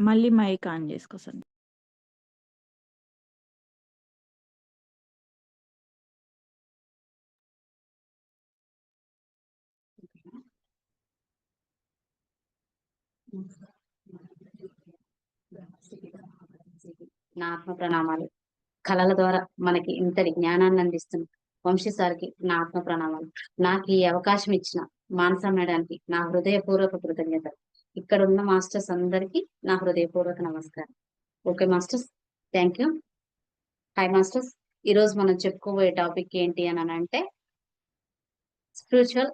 మళ్ళీ mic on చేసుకో sir. నా ఆత్మ ప్రణామాలు. కళల ద్వారా మనకి ఇంతటి జ్ఞానాన్ని అందిస్తున్న వంశీ సార్కి నా ఆత్మ ప్రణామాలు. నాకు ఈ అవకాశం ఇచ్చిన మానస మేడానికి నా హృదయపూర్వక కృతజ్ఞతలు. ఇక్కడ ఉన్న మాస్టర్స్ అందరికీ నా హృదయపూర్వక నమస్కారం. Okay masters, thank you. Hi masters, ఈరోజు మనం చెప్పుకోబోయే టాపిక్ ఏంటి అని అంటే స్పిరిచువల్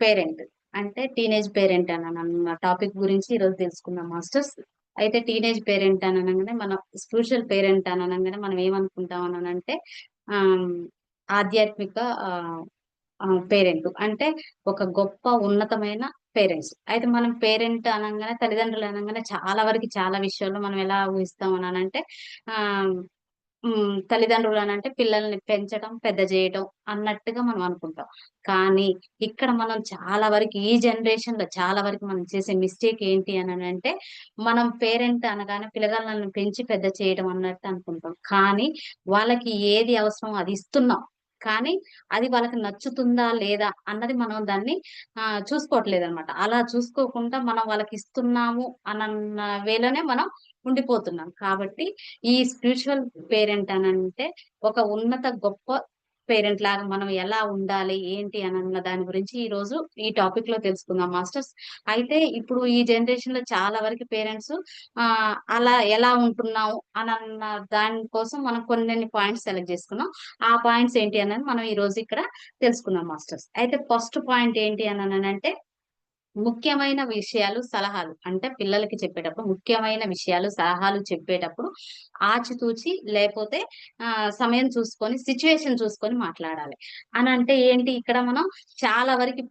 పేరెంట్, అంటే టీనేజ్ పేరెంట్ అని అన్న టాపిక్ గురించి ఈరోజు తెలుసుకుందాం మాస్టర్స్. అయితే టీనేజ్ పేరెంట్ అని అనగానే మనం స్పిరిచువల్ పేరెంట్ అని అనగానే మనం ఏమనుకుంటాం అని అంటే ఆధ్యాత్మిక పేరెంట్, అంటే ఒక గొప్ప ఉన్నతమైన పేరెంట్స్. అయితే మనం పేరెంట్ అనగానే, తల్లిదండ్రులు అనగానే చాలా వరకు చాలా విషయాల్లో మనం ఎలా ఊహిస్తాం అని అంటే ఆ తల్లిదండ్రులు అనంటే పిల్లల్ని పెంచడం, పెద్ద చేయడం అన్నట్టుగా మనం అనుకుంటాం. కానీ ఇక్కడ మనం చాలా వరకు ఈ జనరేషన్‌లో చాలా వరకు మనం చేసే మిస్టేక్ ఏంటి అనంటే, మనం పేరెంట్ అనగానే పిల్లగాళ్ళని పెంచి పెద్ద చేయడం అన్నట్టు అనుకుంటాం. కానీ వాళ్ళకి ఏది అవసరమో అది ఇస్తున్నాం. కానీ అది వాళ్ళకి నచ్చుతుందా లేదా అన్నది మనం దాన్ని చూసుకోవట్లేదనమాట. అలా చూసుకోకుండా మనం వాళ్ళకి ఇస్తున్నాము అనన్న వేలోనే మనం ఉండిపోతున్నాం. కాబట్టి ఈ స్పిరిచువల్ పేరెంట్ అనంటే ఒక ఉన్నత గొప్ప పేరెంట్ లాగా మనం ఎలా ఉండాలి, ఏంటి అనన్న దాని గురించి ఈరోజు ఈ టాపిక్ లో తెలుసుకుందాం మాస్టర్స్. అయితే ఇప్పుడు ఈ జనరేషన్ లో చాలా వరకు పేరెంట్స్ అలా ఎలా ఉంటున్నాము అనన్న దాని కోసం మనం కొన్ని పాయింట్స్ సెలెక్ట్ చేసుకున్నాం. ఆ పాయింట్స్ ఏంటి అన్నది మనం ఈ రోజు ఇక్కడ తెలుసుకుందాం మాస్టర్స్. అయితే ఫస్ట్ పాయింట్ ఏంటి అంటే ముఖ్యమైన విషయాలు, సలహాలు, అంటే పిల్లలకి చెప్పేటప్పుడు ముఖ్యమైన విషయాలు, సలహాలు చెప్పేటప్పుడు ఆచితూచి లేపోతే సమయం చూసుకొని, సిట్యుయేషన్ చూసుకొని మాట్లాడాలి. అనంటే ఏంటి, ఇక్కడ మనం చాలా వరకు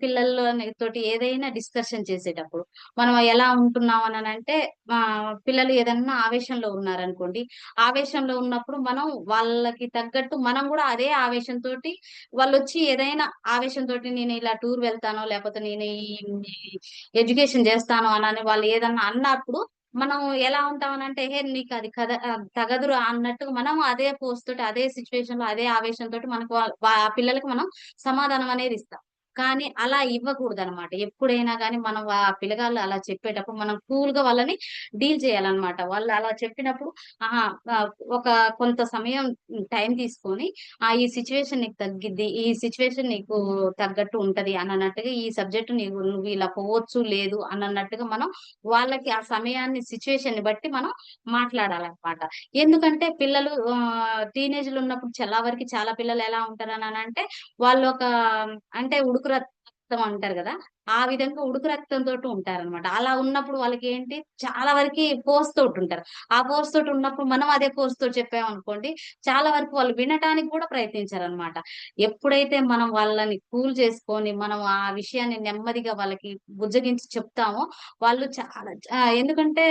తోటి ఏదైనా డిస్కషన్ చేసేటప్పుడు మనం ఎలా ఉంటున్నాం అనంటే పిల్లలు ఏదన్నా ఆవేశంలో ఉన్నారనుకోండి, ఆవేశంలో ఉన్నప్పుడు మనం వాళ్ళకి తగ్గట్టు మనం కూడా అదే ఆవేశంతోటి వాళ్ళొచ్చి ఏదైనా ఆవేశంతోటి నేను ఇలా టూర్ వెళ్తానో, లేపోతే నేను ఈ ఎడ్యుకేషన్ చేస్తాను అనని వాళ్ళు ఏదన్నా అన్నప్పుడు మనం ఎలా ఉంటామనంటే, "హే! నీకు అది తగదురా" అన్నట్టుగా మనం అదే పోజ్ తోటి, అదే సిట్యుయేషన్‌లో, అదే ఆవేశంతోటి మనకు ఆ పిల్లలకి మనం సమాధానం అనేది ఇస్తాం. కానీ అలా ఇవ్వకూడదనమాట. ఎప్పుడైనా గాని మనం పిల్లగాళ్ళు అలా చెప్పేటప్పుడు మనం కూల్‌గా వాళ్ళని డీల్ చేయాలనమాట. వాళ్ళు అలా చెప్పినప్పుడు ఆహా! ఒక కొంత సమయం టైం తీసుకొని ఈ సిట్యుయేషన్ నీకు తగ్గిద్ది, ఈ సిట్యుయేషన్ నీకు తగ్గట్టు ఉంటది అనన్నట్టుగా, ఈ సబ్జెక్ట్ నువ్వు ఇలా పోవచ్చు, లేదు అనన్నట్టుగా మనం వాళ్ళకి ఆ సమయాన్ని, సిట్యుయేషన్‌ని బట్టి మనం మాట్లాడాలనమాట. ఎందుకంటే పిల్లలు టీనేజ్‌లో ఉన్నప్పుడు చాలా వరకి చాలా పిల్లలు ఎలా ఉంటారనంటే, వాళ్ళొక అంటే ఉడుకు రక్తం అంటారు గదా! ఆ విధంగా ఉడుకు రక్తంతోటి ఉంటారనమాట. అలా ఉన్నప్పుడు వాళ్ళకేంటి, చాలా వరకి ఫోర్స్ తోటుంటారు. ఆ ఫోర్స్ తోటి ఉన్నప్పుడు మనం అదే ఫోర్స్ తోటి చెప్పామనుకోండి, చాలా వరకు వాళ్ళు వినటానికి కూడా ప్రయత్నించరనమాట. ఎప్పుడైతే మనం వాళ్ళని కూల్ చేసుకొని, మనం ఆ విషయాన్ని నెమ్మదిగా వాళ్ళకి బుజ్జగించి చెప్తామో, వాళ్ళు చాలా ఎందుకంటే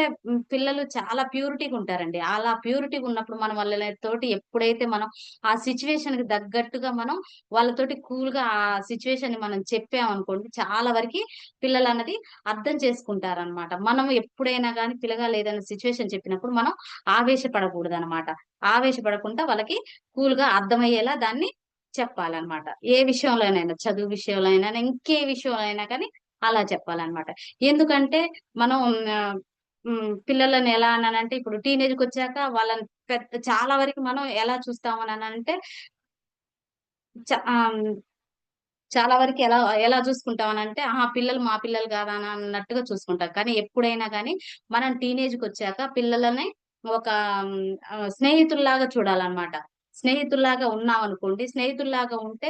పిల్లలు చాలా ప్యూరిటీగా ఉంటారండి. అలా ప్యూరిటీగా ఉన్నప్పుడు మనం వాళ్ళతోటి ఎప్పుడైతే మనం ఆ సిట్యుయేషన్‌కి తగ్గట్టుగా మనం వాళ్ళతోటి కూల్‌గా ఆ సిట్యుయేషన్‌ని మనం చెప్పామనుకోండి, చాలా వరకి పిల్లలన్నది అర్థం చేసుకుంటారనమాట. మనం ఎప్పుడైనా గాని పిల్లగాళ్ళు ఏదైనా సిట్యుయేషన్ చెప్పినప్పుడు మనం ఆవేశపడకూడదనమాట. ఆవేశపడకుండా వాళ్ళకి కూల్‌గా అర్థమయ్యేలా దాన్ని చెప్పాలనమాట. ఏ విషయంలోనైనా, చదువు విషయంలో అయినా, ఇంకే విషయంలో అయినా కానీ అలా చెప్పాలనమాట. ఎందుకంటే మనం పిల్లలని ఎలా అనాలంటే, ఇప్పుడు టీనేజ్‌కొచ్చాక వాళ్ళని చాలా వరకు మనం ఎలా చూస్తామననంటే చ ఆహ్, చాలా వరకి ఎలా ఎలా చూసుకుంటామనంటే, ఆహా! పిల్లలు మా పిల్లలు కాదా అన్నట్టుగా చూసుకుంటాం. కానీ ఎప్పుడైనా గాని మనం టీనేజ్‌కొచ్చాక పిల్లలని ఒక స్నేహితుల్లాగా చూడాలనమాట. స్నేహితుల్లాగా ఉన్నామనుకోండి, స్నేహితుల్లాగా ఉంటే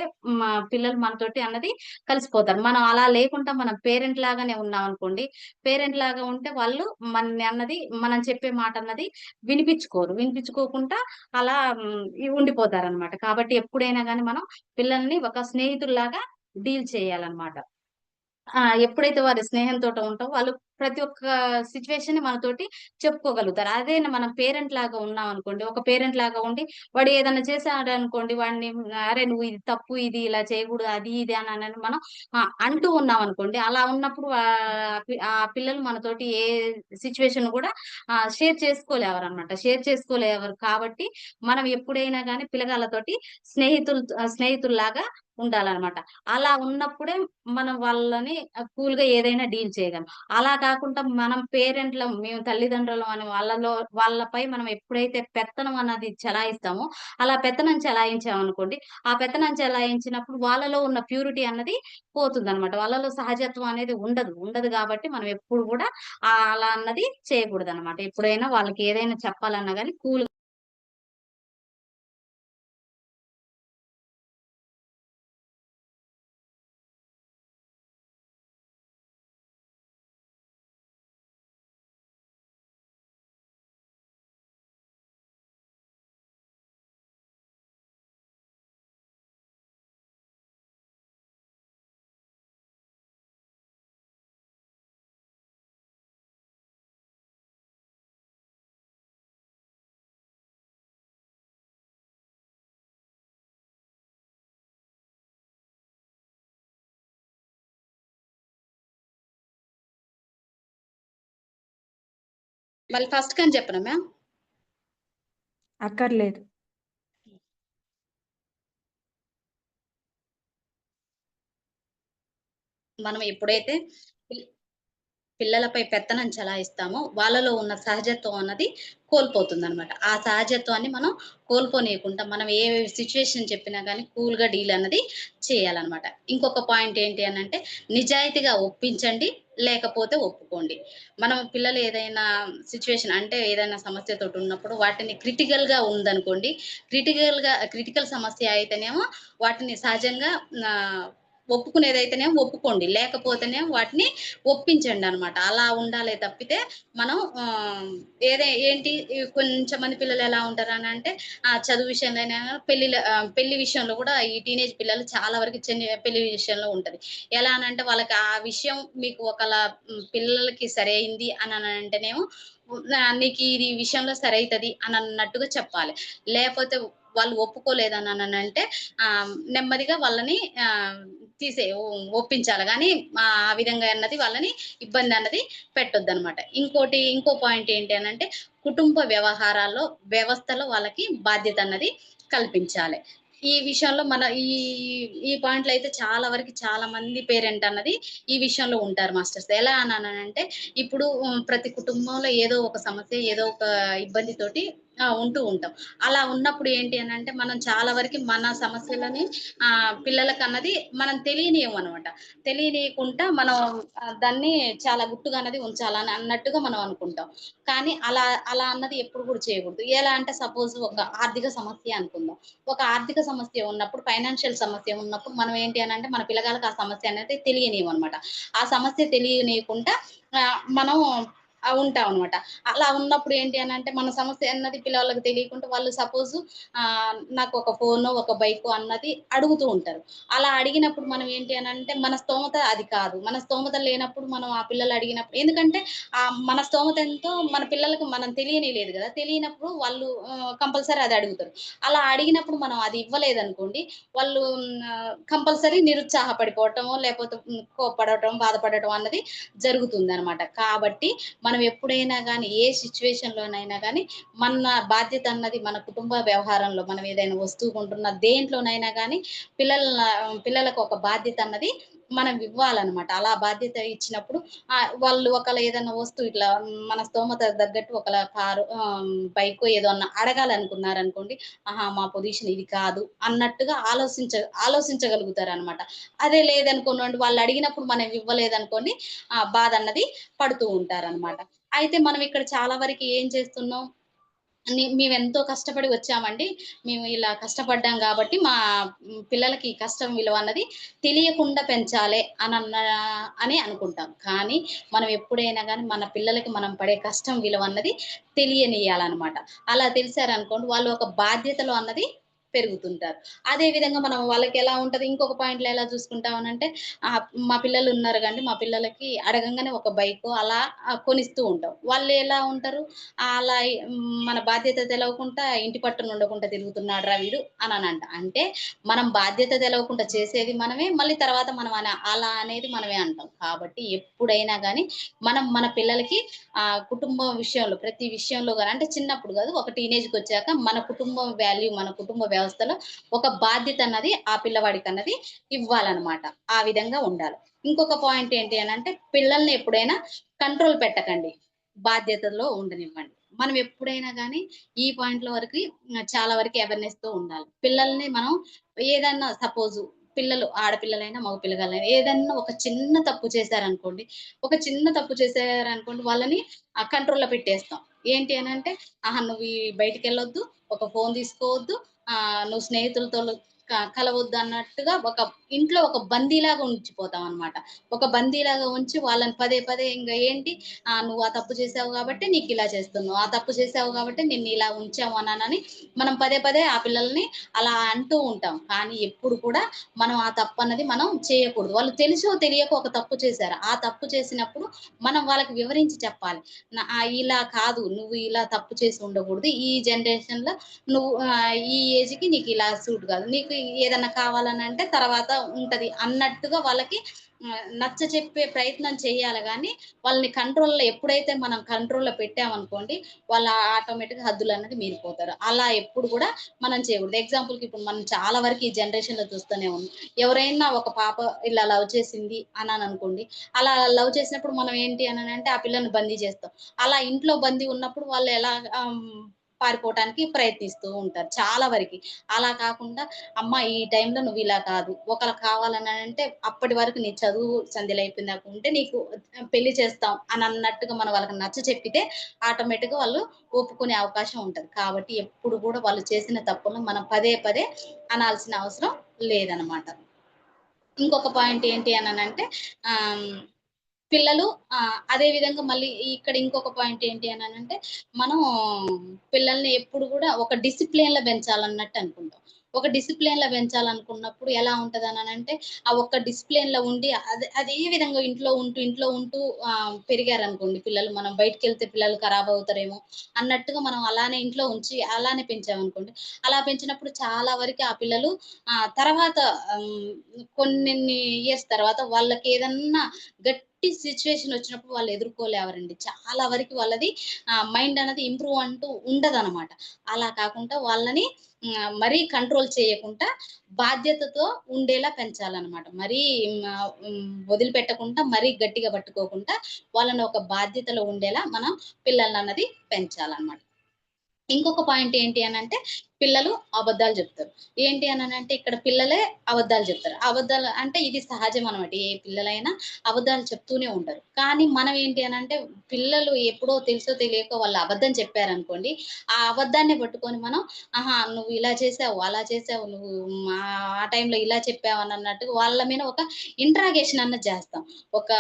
పిల్లలు మనతోటి అన్నది కలిసిపోతారు. మనం అలా లేకుండా మనం పేరెంట్ లాగానే ఉన్నామనుకోండి, పేరెంట్ లాగా ఉంటే వాళ్ళు మనని అన్నది, మనం చెప్పే మాట అన్నది వినిపించుకోరు. వినిపించుకోకుండా అలా ఉండిపోతారనమాట. కాబట్టి ఎప్పుడైనా గాని మనం పిల్లల్ని ఒక స్నేహితుల్లాగా డీల్ చేయాలన్నమాట. ఎప్పుడైతే వారి స్నేహంతోటి ఉంటామో వాళ్ళు ప్రతి ఒక్క సిట్యుయేషన్‌ని మనతోటి చెప్పుకోగలుగుతారు. అదే మనం పేరెంట్ లాగా ఉన్నామనుకోండి, ఒక పేరెంట్ లాగా ఉండి వాడు ఏదన్నా చేశాడనుకోండి వాడిని "అరె! నువ్వు ఇది తప్పు, ఇది ఇలా చేయకూడదు" అది ఇది అనని మనం అంటూ ఉన్నామనుకోండి, అలా ఉన్నప్పుడు ఆ పిల్లలు మనతోటి ఏ సిట్యుయేషన్ గూడా షేర్ చేసుకోలేవరనమాట. షేర్ చేసుకోలేవరు కాబట్టి మనం ఎప్పుడైనా గాని పిల్లగాళ్ళతోటి స్నేహితుల్లాగా ఉండాలనమాట. అలా ఉన్నప్పుడే మనం వాళ్ళని కూల్‌గా ఏదైనా డీల్ చేయగలం. అలా కాకుండా మనం పేరెంట్‌లం, మేము తల్లిదండ్రులం అని వాళ్ళపై మనం ఎప్పుడైతే పెత్తనం అన్నది చెలాయిస్తామో, అలా పెత్తనం చెలాయించామనుకోండి, ఆ పెత్తనం చెలాయించినప్పుడు వాళ్ళలో ఉన్న ప్యూరిటీ అన్నది పోతుందనమాట. వాళ్ళలో సహజత్వం అనేది ఉండదు. ఉండదు గాబట్టి మనం ఎప్పుడు గూడా అలా అన్నది చేయకూడదనమాట. ఎప్పుడైనా వాళ్ళకి ఏదైనా చెప్పాలన్నా గాని కూల్‌గా మళ్ళీ ఫస్ట్ కని చెప్పనా మ్యామ్? అక్కర్లేదు. మనం ఎప్పుడైతే పిల్ పిల్లలపై పెత్తనం చెలాయిస్తామో, వాళ్ళలో ఉన్న సహజత్వం అన్నది కోల్పోతుందనమాట. ఆ సహజత్వాన్ని మనం కోల్పోనీయకుండా, మనం ఏ సిట్యుయేషన్ చెప్పినా గానీ కూల్‌గా డీల్ అన్నది చేయాలనమాట. ఇంకొక పాయింట్ ఏంటి అనంటే, నిజాయితీగా ఒప్పించండి, లేకపోతే ఒప్పుకోండి. మనం పిల్లలు ఏదైనా సిట్యుయేషన్ అంటే ఏదైనా సమస్యతోటున్నప్పుడు వాటిని క్రిటికల్ క్రిటికల్ సమస్య అయితేనేమో వాటిని సహజంగా ఆహ్, ఒప్పుకునేదైతేనేమో ఒప్పుకోండి. లేకపోతేనేమో వాటిని ఒప్పించండనమాట. అలా ఉండాలే తప్పితే మనం ఏంటి కొంచెంమంది పిల్లలు ఎలా ఉంటారనంటే చదువు విషయంలోనైనా పెళ్లి విషయంలో కూడా ఈ టీనేజ్ పిల్లలు చాలా వరకు పెళ్లి విషయంలో ఉంటది. ఎలా అనంటే వాళ్ళకి ఆ విషయం మీకు ఒకళ పిల్లలకి సరైంది అననంటేనేమో నీకు ఇది విషయంలో సరైతది అనన్నట్టుగా చెప్పాలి. లేపోతే వాళ్ళు ఒప్పుకోలేదననంటే నెమ్మదిగా వాళ్ళని ఆహ్, ఒప్పించాలి గానీ ఆ విధంగా అన్నది వాళ్ళని ఇబ్బందన్నది పెట్టొద్దనమాట. ఇంకో పాయింట్ ఏంటి అనంటే, కుటుంబ వ్యవహారాల్లో, వ్యవస్థలో వాళ్ళకి బాధ్యతన్నది కల్పించాలె. ఈ విషయంలో ఈ పాయింట్‌లో అయితే చాలా వరకి చాలా మంది పేరెంట్ అన్నది ఈ విషయంలో ఉంటారు మాస్టర్స్. ఎలా అననంటే, ఇప్పుడు ప్రతి కుటుంబంలో ఏదో ఒక సమస్య, ఏదో ఒక ఇబ్బందితోటి ఉంటూ ఉంటాం. అలా ఉన్నప్పుడు ఏంటి అనంటే, మనం చాలా వరకి మన సమస్యలని పిల్లలకన్నది మనం తెలియనియ్యమనమాట. తెలియనీయకుండా మనం దాన్ని చాలా గుట్టుగా అన్నది ఉంచాలని అన్నట్టుగా మనం అనుకుంటాం. కానీ అలా అన్నది ఎప్పుడు కూడా చేయకూడదు. ఎలా అంటే సపోజ్ ఒక ఆర్థిక సమస్య అనుకుందాం. ఒక ఆర్థిక సమస్య ఉన్నప్పుడు, ఫైనాన్షియల్ సమస్య ఉన్నప్పుడు మనం ఏంటి అనంటే మన పిల్లగాళ్ళకి ఆ సమస్య అనేది తెలియనియ్యమనమాట. ఆ సమస్య తెలియనీయకుండా మనం ఉంటామనమాట. అలా ఉన్నప్పుడు ఏంటి అనంటే మన సమస్య అన్నది పిల్లవాళ్ళకి తెలియకుండా వాళ్ళు సపోజు నాకొక ఫోనో, ఒక బైకో అన్నది అడుగుతూ ఉంటారు. అలా అడిగినప్పుడు మనం ఏంటి అనంటే, మన స్తోమత అది కాదు. మన స్తోమత లేనప్పుడు మనం ఆ పిల్లలు అడిగినప్పుడు ఎందుకంటే, మన స్తోమత ఎంతో మన పిల్లలకి మనం తెలియనీయలేదు గదా! తెలియనప్పుడు వాళ్ళు కంపల్సరీ అది అడుగుతారు. అలా అడిగినప్పుడు మనం అది ఇవ్వలేదనుకోండి, వాళ్ళు కంపల్సరీ నిరుత్సాహపడిపోవటమో, లేపోతే కోప్పడటం, బాధపడటం అన్నది జరుగుతుందనమాట. కాబట్టి మనం ఎప్పుడైనా గానీ, ఏ సిట్యుయేషన్‌లోనైనా గానీ, మన బాధ్యత అన్నది మన కుటుంబ వ్యవహారంలో మనం ఏదైనా వస్తువు కొంటున్నా దేంట్లోనైనా గానీ పిల్లలకు ఒక బాధ్యత అన్నది మనం ఇవ్వాలనమాట. అలా బాధ్యత ఇచ్చినప్పుడు వాళ్ళు ఒకళ ఏదన్నా వస్తువు ఇట్లా మన స్తోమత తగ్గట్టు ఒకళ బైకో ఏదో అన్నా అడగాలనుకున్నారనుకోండి, ఆహా! మా పొజిషన్ ఇది కాదు అన్నట్టుగా ఆలోచించగలుగుతారనమాట. అదే లేదనుకోండి వాళ్ళు అడిగినప్పుడు మనం ఇవ్వలేదనుకోండి బాధ అన్నది పడుతూ ఉంటారనమాట. అయితే మనం ఇక్కడ చాలా వరకి ఏం చేస్తున్నాం మేమెంతో కష్టపడి వచ్చామండి. మేము ఇలా కష్టపడ్డాం గాబట్టి, మా పిల్లలకి ఈ కష్టం విలువ అన్నది తెలియకుండా పెంచాలే అని అనుకుంటాం. కానీ, మనం ఎప్పుడైనా గానీ మన పిల్లలకి మనం పడే కష్టం విలువ అన్నది తెలియనియ్యాలనమాట. అలా తెలిసారనుకోండి, వాళ్ళు ఒక బాధ్యతలో అన్నది పెరుగుతుంటారు. అదే విధంగా మనం వాళ్ళకెలా ఉంటది ఇంకొక పాయింట్‌లో ఎలా చూసుకుంటామనంటే మా పిల్లలున్నారు గాండి, మా పిల్లలకి అడగంగానే ఒక బైకో అలా కొనిస్తూ ఉంటాం. వాళ్ళెలా ఉంటారు, అలా మన బాధ్యత తెలవకుండా ఇంటి పట్టున ఉండకుండా తిరుగుతున్నాడురా వీడు అననంట. అంటే మనం బాధ్యత తెలవకుండా చేసేది మనమే, మళ్ళీ తర్వాత మనం అలా అనేది మనమే అంటాం. కాబట్టి ఎప్పుడైనా గాని మనం మన పిల్లలకి కుటుంబం విషయంలో ప్రతి విషయంలో గాని అంటే చిన్నప్పుడు గాదు, ఒక టీనేజ్‌కొచ్చాక మన కుటుంబం వాల్యూ, మన కుటుంబ వ్యవస్థలో ఒక బాధ్యతన్నది ఆ పిల్లవాడికన్నది ఇవ్వాలనమాట. ఆ విధంగా ఉండాలి. ఇంకొక పాయింట్ ఏంటి అనంటే, పిల్లల్ని ఎప్పుడైనా కంట్రోల్ పెట్టకండి. బాధ్యతలో ఉండనివ్వండి. మనం ఎప్పుడైనా గాని ఈ పాయింట్‌ల వరకి చాలా వరకు అవేర్‌నెస్‌తో ఉండాలి. పిల్లల్ని మనం ఏదన్నా సపోజు పిల్లలు ఆడపిల్లలైనా, మగ పిల్లగాళ్ళైనా ఏదన్నా ఒక చిన్న తప్పు చేశారనుకోండి, ఒక చిన్న తప్పు చేశారనుకోండి వాళ్ళని కంట్రోల్‌లో పెట్టేస్తాం. ఏంటి అనంటే, ఆహా! నువ్వు బయటికెళ్ళొద్దు, ఒక ఫోను తీసుకోవద్దు, నువ్వు స్నేహితులతోలు కలవొద్దు అన్నట్టుగా ఇంట్లో ఒక బందీలాగా ఉంచిపోతామనమాట. ఒక బందీలాగా ఉంచి వాళ్ళని పదే పదే ఇంగ ఏంటి నువ్వు ఆ తప్పు చేశావు గాబట్టే నీకిలా చేస్తున్నావు. ఆ తప్పు చేశావు గాబట్టే నిన్నిలా ఉంచాము అననని మనం పదే పదే ఆ పిల్లల్ని అలా అంటూ ఉంటాం. కానీ ఎప్పుడు కూడా మనం ఆ తప్పన్నది మనం చేయకూడదు. వాళ్ళు తెలిసో తెలియకో ఒక తప్పు చేశారు. ఆ తప్పు చేసినప్పుడు మనం వాళ్ళకి వివరించి చెప్పాలి. ఇలా కాదు, నువ్వు ఇలా తప్పు చేసి ఉండకూడదు. ఈ జనరేషన్‌లో నువ్వు ఈ ఏజ్‌కి నీకిలా సూట్ కాదు. నీకు ఏదన్నా కావాలనంటే తర్వాత ఉంటది అన్నట్టుగా వాళ్ళకి నచ్చచెప్పే ప్రయత్నం చేయాలి గానీ, వాళ్ళని ఎప్పుడైతే మనం కంట్రోల్‌లో పెట్టామనుకోండి, వాళ్ళు ఆటోమేటిక్‌గా హద్దులన్నది మీరిపోతారు. అలా ఎప్పుడు గూడా మనం చేయకూడదు. ఎగ్జాంపుల్‌కి ఇప్పుడు మనం చాలా వరకు ఈ జనరేషన్‌లో చూస్తూనే ఉన్నాం. ఎవరైనా ఒక పాప ఇలా లవ్ చేసింది అనాననుకోండి, అలా లవ్ చేసినప్పుడు మనం ఏంటి అననంటే ఆ పిల్లని బందీ చేస్తాం. అలా ఇంట్లో బందీ ఉన్నప్పుడు వాళ్ళు ఎలా పారిపోవటానికి ప్రయత్నిస్తూ ఉంటారు చాలా వరకి. అలా కాకుండా అమ్మ ఈ టైంలో నువ్విలా కాదు. ఒకళ్ళకి కావాలనంటే అప్పటి వరకు నీ చదువు సంధ్యలయిపోయిన దాకా ఉంటే నీకు పెళ్లి చేస్తాం అనన్నట్టుగా మనం వాళ్ళకి నచ్చచెప్పితే ఆటోమేటిక్‌గా వాళ్ళు ఒప్పుకునే అవకాశం ఉంటది. కాబట్టి ఎప్పుడు గూడా వాళ్ళు చేసిన తప్పులను మనం పదే పదే అనాల్సిన అవసరం లేదనమాట. ఇంకొక పాయింట్ ఏంటి అననంటే ఆహ్, పిల్లలు అదే విధంగా మళ్ళీ ఇక్కడ ఇంకొక పాయింట్ ఏంటి అననంటే, మనం పిల్లల్ని ఎప్పుడు గూడా ఒక డిసిప్లిన్‌లో పెంచాలన్నట్టు అనుకుంటాం. ఒక డిసిప్లిన్‌లో పెంచాలనుకున్నప్పుడు ఎలా ఉంటదననంటే, ఆ ఒక్క డిసిప్లిన్‌లో ఉండి అదే విధంగా ఇంట్లో ఉంటూ పెరిగారనుకోండి పిల్లలు. మనం బయటికెళ్తే పిల్లలు ఖరాబవుతారేమో అన్నట్టుగా మనం అలానే ఇంట్లో ఉంచి, అలానే పెంచామనుకోండి. అలా పెంచినప్పుడు చాలా వరకి ఆ పిల్లలు తర్వాత హ్మ్, కొన్నిన్ని ఇయర్స్ తర్వాత వాళ్ళకేదన్నా గట్టి సిట్యుయేషన్ వచ్చినప్పుడు వాళ్ళు ఎదుర్కోలేవరండి. చాలా వరకి వాళ్ళది మైండ్ అనేది ఇంప్రూవ్ అంటూ ఉండదనమాట. అలా కాకుండా వాళ్ళని మరీ కంట్రోల్ చేయకుండా బాధ్యతతో ఉండేలా పెంచాలనమాట. మరీ వదిలిపెట్టకుండా, మరీ గట్టిగా పట్టుకోకుండా వాళ్ళని ఒక బాధ్యతలో ఉండేలా మనం పిల్లలనన్నది పెంచాలనమాట. ఇంకొక పాయింట్ ఏంటి అనంటే, పిల్లలు అబద్ధాలు జెప్తారు. ఏంటి అననంటే, ఇక్కడ పిల్లలే అబద్ధాలు జెప్తారు. అబద్ధాలు అంటే ఇది సహజం అనమాట. ఏ పిల్లలైనా అబద్ధాలు చెప్తూనే ఉంటారు. కానీ మనం ఏంటి అనంటే, పిల్లలు ఎప్పుడో తెలుసో తెలియకో వాళ్ళు అబద్ధం చెప్పారనుకోండి, ఆ అబద్ధాన్నే పట్టుకొని మనం నువ్వు ఇలా చేసావు, అలా చేసావు, నువ్వు ఆ టైంలో ఇలా చెప్పావు అనన్నట్టుగా వాళ్ళ మీద ఒక ఇంట్రాగేషన్ అన్నది జేస్తాం. ఒక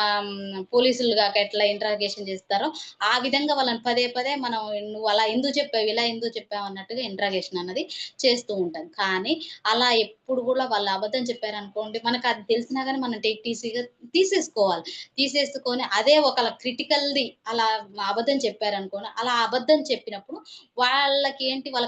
పోలీసులు గాక ఎట్లా ఇంట్రాగేషన్ జేస్తారో, ఆ విధంగా వాళ్ళని పదే పదే మనం నువ్వు అలా ఎందుకు చెప్పావు? ఇలా ఎందుకు చెప్పావు? అన్నట్టుగా ఇంట్రాగేషన్ అన్నది చేస్తూ ఉంటాం. కానీ అలా ఎప్పుడు గూడా వాళ్ళు అబద్ధం చెప్పారనుకోండి, మనకది తెలిసినా గాని మనం టేక్ ఈజీగా తీసేసుకోవాలి. తీసేసుకొని అదే ఒకళ క్రిటికల్‌ది అలా అబద్ధం చెప్పారనుకోండి, అలా అబద్ధం చెప్పినప్పుడు వాళ్ళకి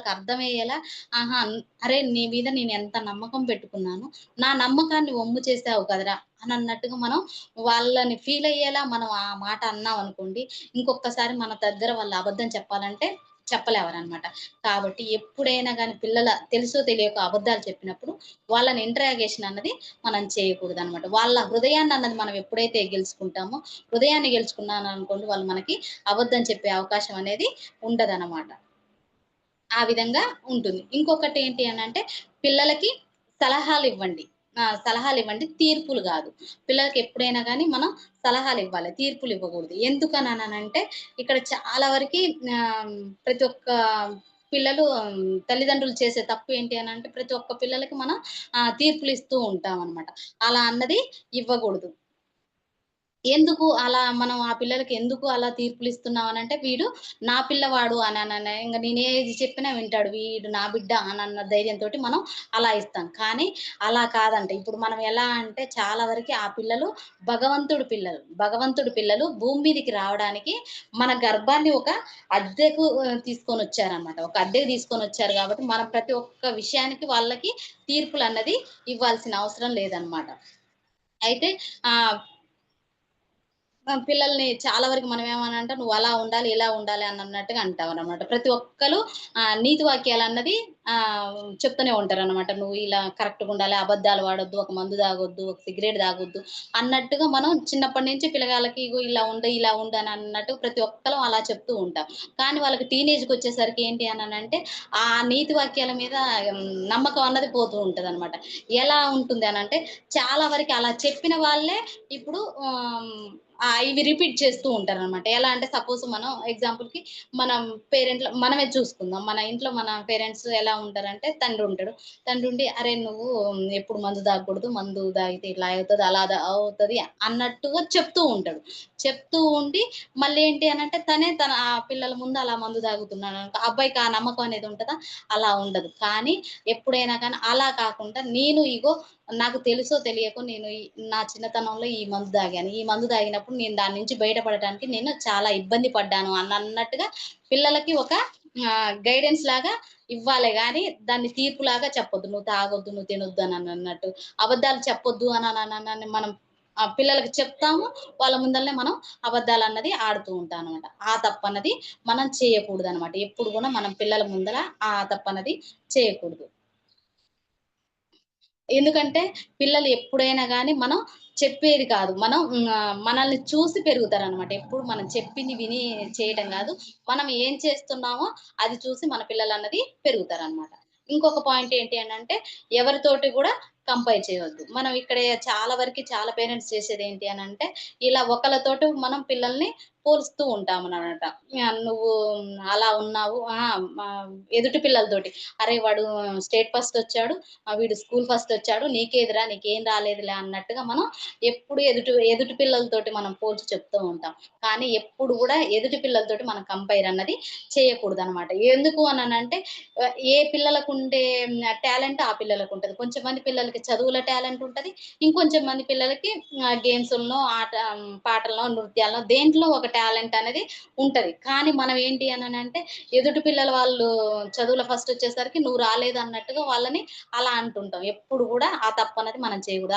అర్థమయ్యేలా ఆహా! అరే! నీ మీద నేనెంత నమ్మకం పెట్టుకున్నాను. నా నమ్మకాన్ని వమ్ము చేసావు కదరా! అనన్నట్టుగా మనం వాళ్ళని ఫీలయ్యేలా మనం ఆ మాట అన్నామనుకోండి, ఇంకొక్కసారి మన దగ్గర వాళ్ళు అబద్ధం చెప్పాలంటే చెప్పలేవరనమాట. కాబట్టి ఎప్పుడైనా గాని తెలుసో తెలియకో అబద్ధాలు చెప్పినప్పుడు వాళ్ళని ఇంటరాగేషన్ అన్నది మనం చేయకూడదనమాట. వాళ్ళ హృదయాన్నన్నది మనం ఎప్పుడైతే గెలుచుకుంటామో, హృదయాన్ని గెలుచుకున్నాననుకోండి వాళ్ళు మనకి అబద్ధం చెప్పే అవకాశం అనేది ఉండదనమాట. ఆ విధంగా ఉంటుంది. ఇంకొకటేంటి అనంటే పిల్లలకి సలహాలివ్వండి. సలహాలివ్వండి. తీర్పులు గాదు. పిల్లలకెప్పుడైనా గానీ మనం సలహాలివ్వాలి. తీర్పులివ్వగూడదు. ఎందుకననంటే ఇక్కడ చాలా వరకి ఆహ్, ప్రతి ఒక్క పిల్లలు తల్లిదండ్రులు చేసే తప్పేంటి అనంటే ప్రతి ఒక్క పిల్లలకి మనం తీర్పులిస్తూ ఉంటామనమాట. అలా అన్నది ఇవ్వగూడదు. ఎందుకు అలా మనం ఆ పిల్లలకి ఎందుకు అలా తీర్పులిస్తున్నాం అనంటే, వీడు నా పిల్లవాడు ఇంగ నేనేది చెప్పినా వింటాడు. వీడు నా బిడ్డ అనన్న ధైర్యంతోటి మనం అలా ఇస్తాం. కానీ అలా కాదంట. ఇప్పుడు మనం ఎలా అంటే చాలా వరకి ఆ పిల్లలు భగవంతుడి పిల్లలు. భగవంతుడి పిల్లలు భూమి మీదకి రావడానికి మన గర్భాన్ని ఒక అద్దెకు తీసుకొనొచ్చారనమాట. ఒక అద్దెకు తీసుకొనొచ్చారు గాబట్టి, మనం ప్రతి ఒక్క విషయానికి వాళ్ళకి తీర్పులన్నది ఇవ్వాల్సిన అవసరం లేదనమాట. అయితే ఆహ్, పిల్లల్ని చాలా వరకు మనం ఏమనంటే, "నువ్వు అలా ఉండాలి, ఇలా ఉండాలి" అన్నట్టుగా అంటామనమాట. ప్రతి ఒక్కళ్ళు నీతి వాక్యాలన్నది చెప్తూనే ఉంటారనమాట. "నువ్వు ఇలా కరెక్ట్‌గుండాలి, అబద్దాలు వాడొద్దు, ఒక మందు తాగొద్దు, ఒక సిగరెట్ తాగొద్దు" అన్నట్టుగా మనం చిన్నప్పటి నుంచి పిల్లగాళ్ళకి ఇగో ఇలా ఉండు, ఇలా ఉండు అని అన్నట్టు ప్రతి ఒక్కళ్ళం అలా చెప్తూ ఉంటాం. కానీ వాళ్ళకి టీనేజ్‌కొచ్చేసరికి ఏంటి అననంటే, ఆ నీతి వాక్యాల మీద హ్మ్, నమ్మకం అన్నది పోతూ ఉంటదనమాట. ఎలా ఉంటుంది అనంటే, చాలా వరకి అలా చెప్పిన వాళ్ళే ఇప్పుడు ఇవి రిపీట్ చేస్తూ ఉంటారనమాట. ఎలా అంటే సపోజ్ మనం ఎగ్జాంపుల్‌కి మనం మనమే చూసుకుందాం. మన ఇంట్లో మన పేరెంట్స్ ఎలా ఉంటారంటే తండ్రుంటాడు. తండ్రుండి "అరే! నువ్వు ఎప్పుడు మందు తాగకూడదు. మందు తాగితే ఇట్లా అవుతది, అలా అవుతది" అన్నట్టుగా చెప్తూ ఉంటాడు. చెప్తూ ఉండి మళ్ళీ ఏంటి అనంటే తన పిల్లల ముందు అలా మందు తాగుతున్నాడనుకో, ఆ అబ్బాయికి ఆ నమ్మకం అనేది ఉంటదా? అలా ఉండదు. కానీ ఎప్పుడైనా కానీ అలా కాకుండా నేను ఇగో నాకు తెలుసో తెలియకో నేను నా చిన్నతనంలో ఈ మందు తాగాను. ఈ మందు తాగినప్పుడు నేను దాని నుంచి బయటపడటానికి నేను చాలా ఇబ్బంది పడ్డాను అన్నట్టుగా పిల్లలకి ఒక గైడెన్స్ లాగా ఇవ్వాలే గానీ, దాన్ని తీర్పులాగా చెప్పొద్దు. నువ్వు తాగొద్దు, నువ్వు తినొద్దు అననన్నట్టు. అబద్ధాలు చెప్పొద్దు అననననని మనం పిల్లలకి చెప్తాము. వాళ్ళ ముందలనే మనం అబద్ధాలన్నది ఆడుతూ ఉంటామనమాట. ఆ తప్పన్నది మనం చేయకూడదనమాట. ఎప్పుడు గూడా మనం పిల్లల ముందల ఆ తప్పన్నది చేయకూడదు. ఎందుకంటే పిల్లలు ఎప్పుడైనా గాని మనం చెప్పేది కాదు. మనల్ని చూసి పెరుగుతారనమాట. ఎప్పుడు మనం చెప్పింది విని చేయటం గాదు. మనం ఏం చేస్తున్నామో అది చూసి మన పిల్లలన్నది పెరుగుతారనమాట. ఇంకొక పాయింట్ ఏంటి అనంటే ఎవరితోటి గూడా కంపేర్ చేయొద్దు. మనం ఇక్కడ చాలా వరకి చాలా పేరెంట్స్ చేసేదేంటి అనంటే ఇలా ఒకళ్ళతోటి మనం పిల్లల్ని పోలుస్తూ ఉంటామనమాట. నువ్వు అలా ఉన్నావు ఎదుటి పిల్లలతోటి. అరే! వాడు స్టేట్ ఫస్టొచ్చాడు వీడు స్కూల్ ఫస్టొచ్చాడు. నీకేదిరా? నీకేం రాలేదులే అన్నట్టుగా మనం ఎప్పుడు ఎదుటి పిల్లలతోటి మనం పోల్చి చెప్తూ ఉంటాం. కానీ ఎప్పుడు గూడా ఎదుటి పిల్లలతోటి మనం కంపేర్ అన్నది చేయకూడదనమాట. ఎందుకు అననంటే ఏ పిల్లలకుండే టాలెంట్ ఆ పిల్లలకుంటది. కొంచెం మంది పిల్లలకి చదువుల టాలెంట్ ఉంటది. ఇంకొంచెం మంది పిల్లలకి గేమ్సుల్లో, పాటల్లో, నృత్యాల్లో దేంట్లో ఒక టాలెంట్ అనేది ఉంటది. కానీ మనం ఏంటి అననంటే ఎదుటి పిల్లల వాళ్ళు చదువులో ఫస్టొచ్చేసరికి నువ్వు రాలేదన్నట్టుగా వాళ్ళని అలా అంటుంటాం. ఎప్పుడు గూడా ఆ తప్పనేది మనం చేయగూడదు.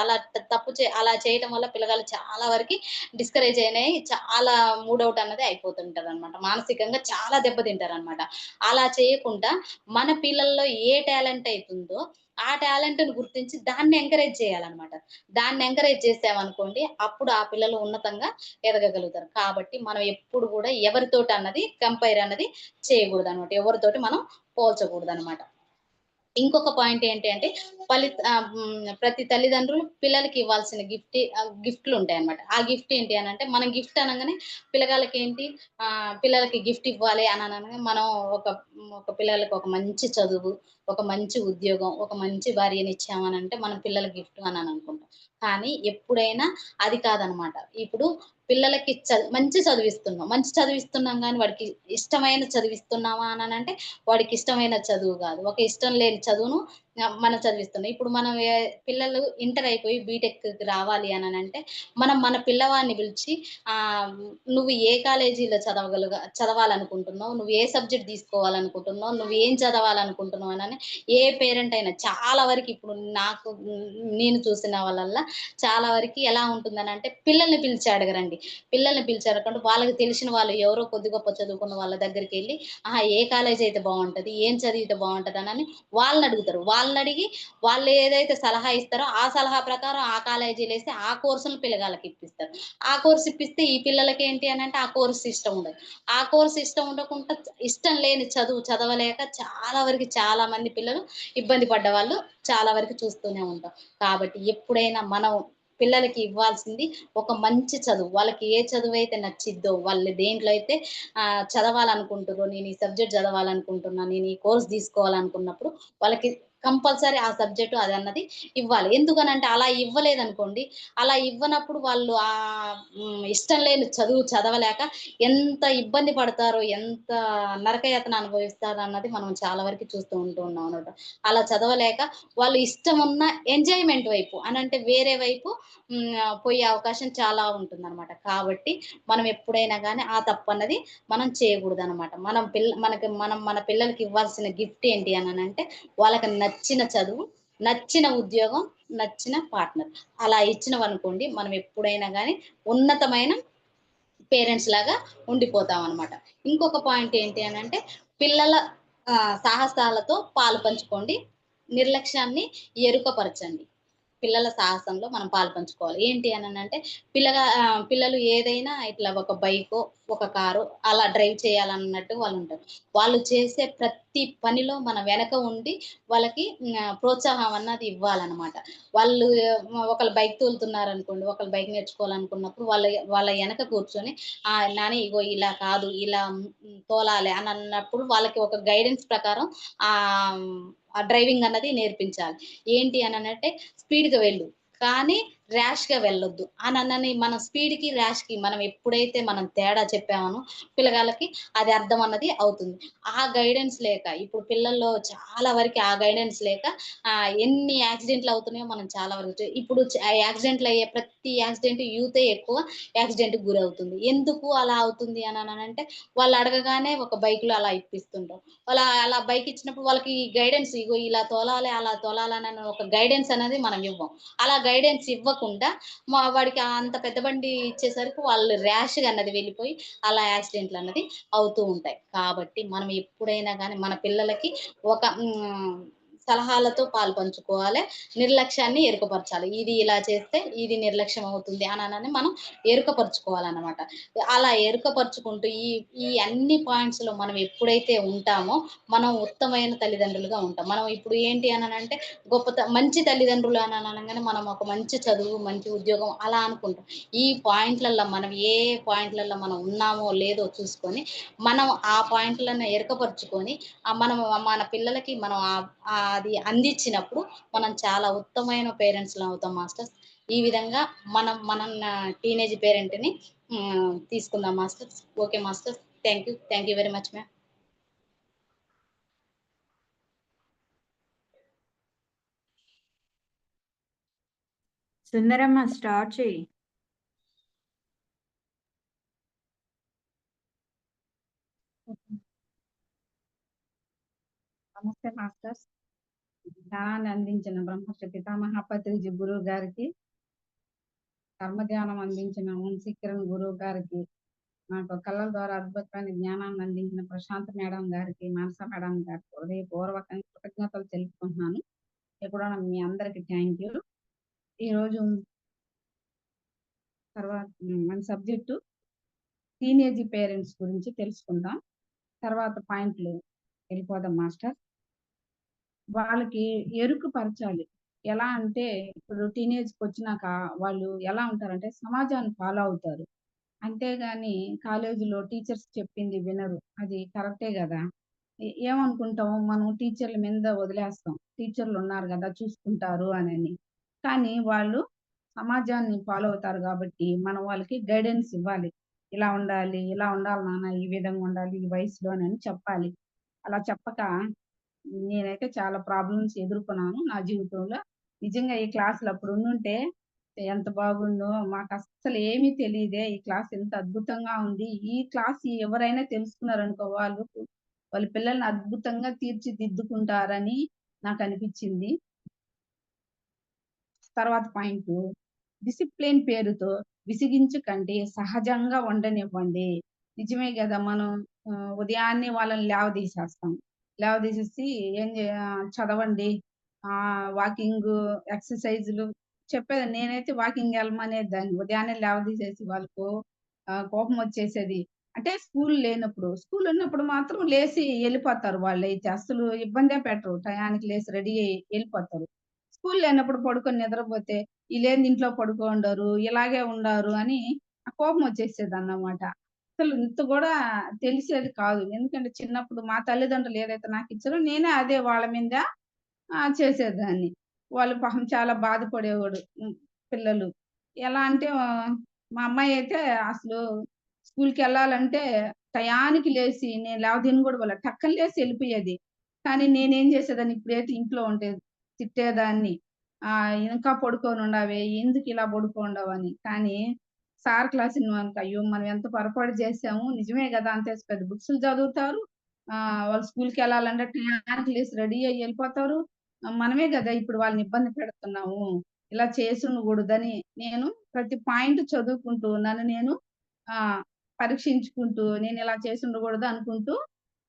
అలా చేయటం వల్ల పిల్లగాళ్ళు చాలా వరకి డిస్కరేజ్ అయినయి చాలా మూడ్ ఔట్ అన్నది అయిపోతుంటదనమాట. మానసికంగా చాలా దెబ్బతింటారనమాట. అలా చేయకుండా మన పిల్లల్లో ఏ టాలెంట్ అయితుందో ఆ టాలెంట్‌ని గుర్తించి దాన్ని ఎంకరేజ్ చేయాలనమాట. దాన్ని ఎంకరేజ్ చేసామనుకోండి అప్పుడు ఆ పిల్లలు ఉన్నతంగా ఎదగగలుగుతారు. కాబట్టి మనం ఎప్పుడు గూడా ఎవరితోటన్నది కంపేర్ అన్నది చేయగూడదనమాట. ఎవరితోటి మనం పోల్చకూడదనమాట. ఇంకొక పాయింట్ ఏంటి అంటే ప్రతి తల్లిదండ్రులు పిల్లలకి ఇవ్వాల్సిన గిఫ్ట్‌లుంటాయన్నమాట. ఆ గిఫ్ట్ ఏంటి అనంటే, మనం గిఫ్ట్ అనంగానే పిల్లగాళ్ళకేంటి పిల్లలకి గిఫ్ట్ ఇవ్వాలి అని అనంగానే మనం ఒక ఒక పిల్లలకి ఒక మంచి చదువు, ఒక మంచి ఉద్యోగం, ఒక మంచి భార్యనిచ్చామనంటే మనం పిల్లలకి గిఫ్ట్ అని అనుకుంటాం. కానీ ఎప్పుడైనా అది కాదనమాట. ఇప్పుడు పిల్లలకి మంచి చదివిస్తున్నాం. మంచి చదివిస్తున్నాం గానీ వాడికి ఇష్టమైన చదివిస్తున్నామా అననంటే వాడికిష్టమైన చదువు గాదు. ఒక ఇష్టం లేని చదువును మనం చదివిస్తున్నాం. ఇప్పుడు మనం పిల్లలు ఇంటర్ అయిపోయి బీటెక్‌కి రావాలి అననంటే, మనం మన పిల్లవాడిని పిలిచి ఆహ్, "నువ్వు ఏ కాలేజీలో చదవాలనుకుంటున్నావు? నువ్వు ఏ సబ్జెక్ట్ తీసుకోవాలనుకుంటున్నావు? నువ్వు ఏం చదవాలనుకుంటున్నావు?" అనని ఏ పేరెంట్ అయినా చాలా వరకి ఇప్పుడు నేను చూసిన వాళ్ళల్ల చాలా వరకి ఎలా ఉంటుందనంటే, పిల్లల్ని పిలిచి అడగరండి. పిల్లల్ని పిలిచి అడగకుండా వాళ్ళకి తెలిసిన వాళ్ళు ఎవరో కొద్ది గొప్ప చదువుకున్న వాళ్ళ దగ్గరికెళ్ళి ఏ కాలేజ్ అయితే బావుంటది? ఏం చదివితే బావుంటదనని వాళ్ళనడుగుతారు. వాళ్ళనడిగి వాళ్ళేదైతే సలహా ఇస్తారో, ఆ సలహా ప్రకారం ఆ కాలేజీలేసి, ఆ కోర్సులు పిల్లగాళ్ళకి ఇప్పిస్తారు. ఆ కోర్స్ ఇప్పిస్తే ఈ పిల్లలకేంటి అనంటే, ఆ కోర్స్ ఇష్టం ఉండదు. ఆ కోర్స్ ఇష్టం ఉండకుండా ఇష్టం లేని చదువు చదవలేక చాలా వరకి చాలా మంది పిల్లలు ఇబ్బంది పడ్డవాళ్ళు చాలా వరకు చూస్తూనే ఉంటాం. కాబట్టి ఎప్పుడైనా మనం పిల్లలకి ఇవ్వాల్సింది ఒక మంచి చదువు. వాళ్ళకి ఏ చదువైతే నచ్చిద్దో, వాళ్ళు దేంట్లో అయితే చదవాలనుకుంటుర్రో, నేను ఈ సబ్జెక్ట్ చదవాలనుకుంటున్నా, నేను ఈ కోర్స్ తీసుకోవాలనుకున్నప్పుడు వాళ్ళకి కంపల్సరీ ఆ సబ్జెక్టు అదన్నది ఇవ్వాలి. ఎందుకనంటే అలా ఇవ్వలేదనుకోండి, అలా ఇవ్వనప్పుడు వాళ్ళు ఇష్టం లేని చదువు చదవలేక ఎంత ఇబ్బంది పడతారో, ఎంత నరకయాతన అనుభవిస్తారన్నది మనం చాలా వరకు చూస్తూ ఉన్నాం అన్నమాట. అలా చదవలేక వాళ్ళు ఇష్టమున్న ఎంజాయ్‌మెంట్ వైపు అనంటే వేరే వైపు పోయే అవకాశం చాలా ఉంటుందనమాట. కాబట్టి మనం ఎప్పుడైనా గాని ఆ తప్పన్నది మనం చేయకూడదనమాట. మనం మన పిల్లలకి ఇవ్వాల్సిన గిఫ్ట్ ఏంటి అననంటే వాళ్ళకి నచ్చిన చదువు, నచ్చిన ఉద్యోగం, నచ్చిన పార్ట్నర్. అలా ఇచ్చినవనుకోండి మనం ఎప్పుడైనా గాని ఉన్నతమైన పేరెంట్స్ లాగా ఉండిపోతామనమాట. ఇంకొక పాయింట్ ఏంటి అనంటే పిల్లల సాహసాలతో పాలు పంచుకోండి. నిర్లక్ష్యాన్ని ఎరుకపరచండి. పిల్లల సాహసంలో మనం పాలుపంచుకోవాలి. ఏంటి అననంటే పిల్లలు ఏదైనా ఇట్లా ఒక బైకో, ఒక కారో అలా డ్రైవ్ చేయాలన్నట్టు వాళ్ళుంటారు. వాళ్ళు చేసే ప్రతి పనిలో మన వెనక ఉండి వాళ్ళకి ప్రోత్సాహం అన్నది ఇవ్వాలనమాట. వాళ్ళు ఒకళ్ళు బైక్ తోలుతున్నారనుకోండి, ఒకళ్ళు బైక్ నేర్చుకోవాలనుకున్నప్పుడు వాళ్ళ ఎనక కూర్చొని నాని ఇగో ఇలా కాదు, ఇలా తోలాలి అనన్నప్పుడు వాళ్ళకి ఒక గైడెన్స్ ప్రకారం ఆహ్, ఆ డ్రైవింగ్ అన్నది నేర్పించాలి. ఏంటి అననంటే స్పీడ్‌గా వెళ్ళు. కానీ ర్యాష్‌గా వెళ్ళొద్దు. మన స్పీడ్‌కి, ర్యాష్‌కి మనం ఎప్పుడైతే మనం తేడా చెప్పామనో పిల్లగాళ్ళకి అది అర్థం అన్నది అవుతుంది. ఆ గైడెన్స్ లేక ఇప్పుడు పిల్లల్లో చాలా వరకి ఆ గైడెన్స్ లేక ఎన్ని యాక్సిడెంట్లు అవుతున్నాయో మనం చాలా వరకు ఇప్పుడు యాక్సిడెంట్లు అయ్యే ప్రతి యాక్సిడెంట్ యూతే ఎక్కువ యాక్సిడెంట్‌కి గురవుతుంది. ఎందుకు అలా అవుతుంది అననంటే వాళ్ళు అడగగానే ఒక బైక్‌లో అలా ఇప్పిస్తుంటాం. అలా బైక్ ఇచ్చినప్పుడు వాళ్ళకి గైడెన్స్ ఇగో ఇలా తోలాలి, అలా తోలాలనని ఒక గైడెన్స్ అనేది మనం ఇవ్వం. అలా గైడెన్స్ ఇవ్వకుండా వాడికి అంత పెద్ద బండి ఇచ్చేసరికి వాళ్ళు ర్యాష్‌గా అన్నది వెళ్ళిపోయి అలా యాక్సిడెంట్‌లన్నది అవుతూ ఉంటాయి. కాబట్టి మనం ఎప్పుడైనా గాని మన పిల్లలకి ఒక సలహాలతో పాలు పంచుకోవాలె. నిర్లక్ష్యాన్ని ఎరుకపరచాలి. ఇది ఇలా చేస్తే ఇది నిర్లక్ష్యం అవుతుంది అననని మనం ఎరుకపరుచుకోవాలనమాట. అలా ఎరుకపరుచుకుంటూ ఈ అన్ని పాయింట్స్‌లో మనం ఎప్పుడైతే ఉంటామో మనం ఉత్తమైన తల్లిదండ్రులుగా ఉంటాం. మనం ఇప్పుడు ఏంటి అననంటే మంచి తల్లిదండ్రులు అని అనంగానే మనం ఒక మంచి చదువు, మంచి ఉద్యోగం అలా అనుకుంటాం. ఈ పాయింట్‌లల్ల మనం ఏ పాయింట్‌లల్ల మనం ఉన్నామో లేదో చూసుకొని, మనం ఆ పాయింట్‌లను ఎరకపరుచుకొని మనం మన పిల్లలకి మనం అది అందిచ్చినప్పుడు మనం చాలా ఉత్తమమైన పేరెంట్స్‌లం అవుతాం మాస్టర్స్. ఈ విధంగా మనం టీనేజ్ పేరెంట్‌ని తీసుకుందాం masters. Okay masters. Thank you. Thank you very much ma'am. Sundaramma start చెయ్యి. నమస్తే మాస్టర్స్. జ్ఞానాన్ని అందించిన బ్రహ్మర్షి పితామహ పత్రిజీ గురువు గారికి, కర్మధ్యానం అందించిన వంశీకిరణ్ గురువు గారికి, నాకు కళల ద్వారా అద్భుతమైన జ్ఞానాన్ని అందించిన ప్రశాంత్ మేడం గారికి, మానస మేడం గారికి హృదయపూర్వకంగా కృతజ్ఞతలు తెలుపుకుంటున్నాను. ఇప్పుడు మీ అందరికి థ్యాంక్ యూ. ఈరోజు తర్వాత మన సబ్జెక్టు టీనేజ్ పేరెంట్స్ గురించి తెలుసుకుందాం. తర్వాత పాయింట్లు వెళ్ళిపోదాం మాస్టర్. వాళ్ళకి ఎరుకు పరచాలి. ఎలా అంటే ఇప్పుడు టీనేజ్‌కొచ్చినాక వాళ్ళు ఎలా ఉంటారంటే సమాజాన్ని ఫాలో అవుతారు. అంతేగాని కాలేజీలో టీచర్స్ చెప్పింది వినరు. అది కరెక్టే గదా! ఏమనుకుంటాం మనం టీచర్ల మీద వదిలేస్తాం. టీచర్లున్నారు గదా! చూసుకుంటారు అనని. కానీ వాళ్ళు సమాజాన్ని ఫాలో అవుతారు గాబట్టి మనం వాళ్ళకి గైడెన్స్ ఇవ్వాలి. ఇలా ఉండాలి, ఇలా ఉండాలి నాన్న, ఈ విధంగా ఉండాలి ఈ వయసులోనని చెప్పాలి. అలా చెప్పక నేనైతే చాలా ప్రాబ్లమ్స్ ఎదుర్కొన్నాను నా జీవితంలో. నిజంగా ఈ క్లాస్‌లో అప్పుడు ఉండుంటే ఎంత బాగుందో! మాకస్సలు ఏమీ తెలీదే. ఈ క్లాస్ ఎంత అద్భుతంగా ఉంది. ఈ క్లాస్ ఎవరైనా తెలుసుకున్నారనుకో వాళ్ళ పిల్లల్ని అద్భుతంగా తీర్చిదిద్దుకుంటారని నాకనిపిచ్చింది. తర్వాత పాయింటు డిసిప్లిన్ పేరుతో విసిగించకండి. సహజంగా ఉండనివ్వండి. నిజమే గదా! మనం ఉదయాన్నే వాళ్ళని లేవదీసేస్తాం. లేవదీసేసి చదవండి. వాకింగు, ఎక్సర్‌సైజులు చెప్పేది. నేనైతే వాకింగ్‌కెళ్ళమనేదాన్ని. ఉదయాన్నే లేవదీసేసి వాళ్ళకు కోపమొచ్చేసేది. అంటే స్కూల్ లేనప్పుడు. స్కూల్ ఉన్నప్పుడు మాత్రం లేసి ఎళ్ళిపోతారు వాళ్ళైతే. అస్సలు ఇబ్బందే పెట్టరు. టయానికి లేసి రెడీ అయ్యి ఎళ్ళిపోతారు. స్కూల్ లేనప్పుడు పడుకొని నిద్రపోతే, ఈళ్ళేంది ఇంట్లో పడుకోండారు, ఇలాగే ఉండారు అని కోపమొచ్చేసేదన్నమాట. అసలు ఇంత గూడా తెలిసేది కాదు. ఎందుకంటే చిన్నప్పుడు మా తల్లిదండ్రులు ఏదైతే నాకిచ్చారో నేనే అదే వాళ్ళ మీద చేసేదాన్ని. వాళ్ళు పాపం చాలా బాధపడేవాడు. పిల్లలు. ఎలా అంటే మా అమ్మాయయితే అసలు స్కూలుకెళ్ళాలంటే టయానికి లేసి నేను లేవదీయను గూడా పోలే. టక్కన లేసి ఎళ్ళిపోయేది. కానీ నేనేం చేసేదాన్ని ఇప్పుడైతే ఇంట్లో ఉంటే తిట్టేదాన్ని. "ఇంకా పడుకోనుండావే, ఎందుకిలా పడుకోండావని." కానీ సార్ క్లాస్ ఇన్నాక అయ్యో! మనం ఎంత పొరపాటు చేశాము. నిజమే గదా! అంతేసి పెద్ద బుక్సులు చదువుతారు. వాళ్ళు స్కూలుకెళ్ళాలంటే టయానికి లేసి రెడీ అయ్యి ఎళ్ళిపోతారు. మనమే గదా! ఇప్పుడు వాళ్ళని ఇబ్బంది పెడుతున్నాము. ఇలా చేసుండగూడదని నేను ప్రతి పాయింట్ చదువుకుంటూ నన్ను నేను ఆహ్, పరీక్షించుకుంటూ నేనిలా చేసుండగూడదు అనుకుంటూ,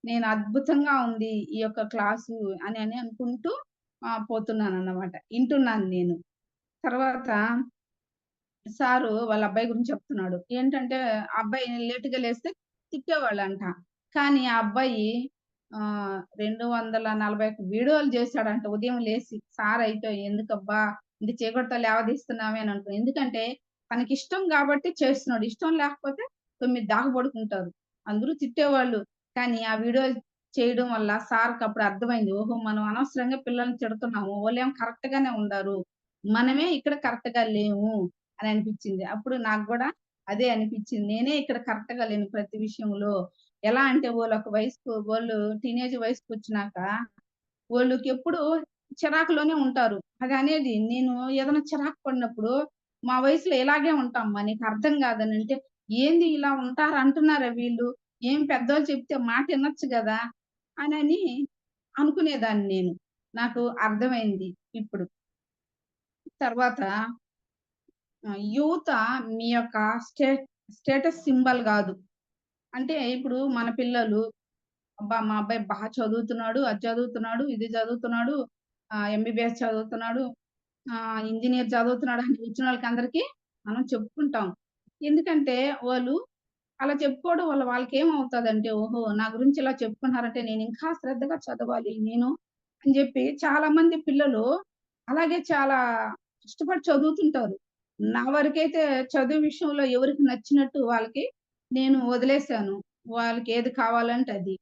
నేను అద్భుతంగా ఉంది ఈ యొక్క క్లాసు అని అనుకుంటూ పోతున్నానన్నమాట. ఇంటున్నాను నేను. తర్వాత సారు వాళ్ళ అబ్బాయి గురించి చెప్తున్నాడు. ఏంటంటే, ఆ అబ్బాయి లేట్‌గా లేస్తే తిట్టేవాళ్ళంట. కానీ ఆ అబ్బాయి 241 వీడియోలు చేశాడంట ఉదయం లేసి. సారయితే ఎందుకబ్బా! ఇంత చీకటితో లేవదీస్తున్నామే అని అనుకున్నా. ఎందుకంటే, తనకిష్టం గాబట్టి చేస్తున్నాడు. ఇష్టం లేకపోతే 9 దాకా పడుకుంటారు. అందరూ తిట్టేవాళ్ళు. కానీ ఆ వీడియో చేయడం వల్ల సార్‌కప్పుడు అర్థమైంది. ఓహో! మనం అనవసరంగా పిల్లల్ని తిడుతున్నాము. వాళ్ళేమో కరెక్ట్‌గానే ఉండారు. మనమే ఇక్కడ కరెక్ట్‌గా లేము. అని అనిపిచ్చింది. అప్పుడు నాకు గూడా అదే అనిపిచ్చింది. నేనే ఇక్కడ కరెక్ట్‌గా లేను ప్రతి విషయంలో. ఎలా అంటే వాళ్ళు టీనేజ్ వయసుకొచ్చినాక వోళ్ళకెప్పుడు చిరాకులోనే ఉంటారు. అదనేది నేను ఏదైనా చిరాకు పడినప్పుడు, మా వయసులో ఇలాగే ఉంటామ్మా నీకర్థం గాదనంటే, ఏంది ఇలా ఉంటారు అంటున్నారా వీళ్ళు? ఏం పెద్దోళ్ళు చెప్తే మాట ఇనొచ్చు గదా! అనని అనుకునేదాన్ని నేను. నాకు అర్థమైంది ఇప్పుడు. తర్వాత యువత మీ యొక్క స్టేటస్ సింబల్ గాదు. అంటే ఇప్పుడు మన పిల్లలు అబ్బా! మా అబ్బాయి చదువుతున్నాడు, అది చదువుతున్నాడు, ఇది చదువుతున్నాడు, ఎంబీబీఎస్ చదువుతున్నాడు, ఇంజినీర్ చదువుతున్నాడు అని వచ్చినోళ్ళకందరికి మనం చెప్పుకుంటాం. ఎందుకంటే వాళ్ళు అలా చెప్పుకోవడం వల్ల వాళ్ళకేమవుతదంటే, ఓహో! నా గురించి ఇలా చెప్పుకుంటున్నారంటే నేనింకా శ్రద్ధగా చదవాలి నేను అని జెప్పి చాలామంది పిల్లలు అలాగే చాలా కష్టపడి చదువుతుంటారు. నా వరకైతే చదువు విషయంలో ఎవరికి నచ్చినట్టు వాళ్ళకి నేను వదిలేసాను. వాళ్ళకేది కావాలంటే అది.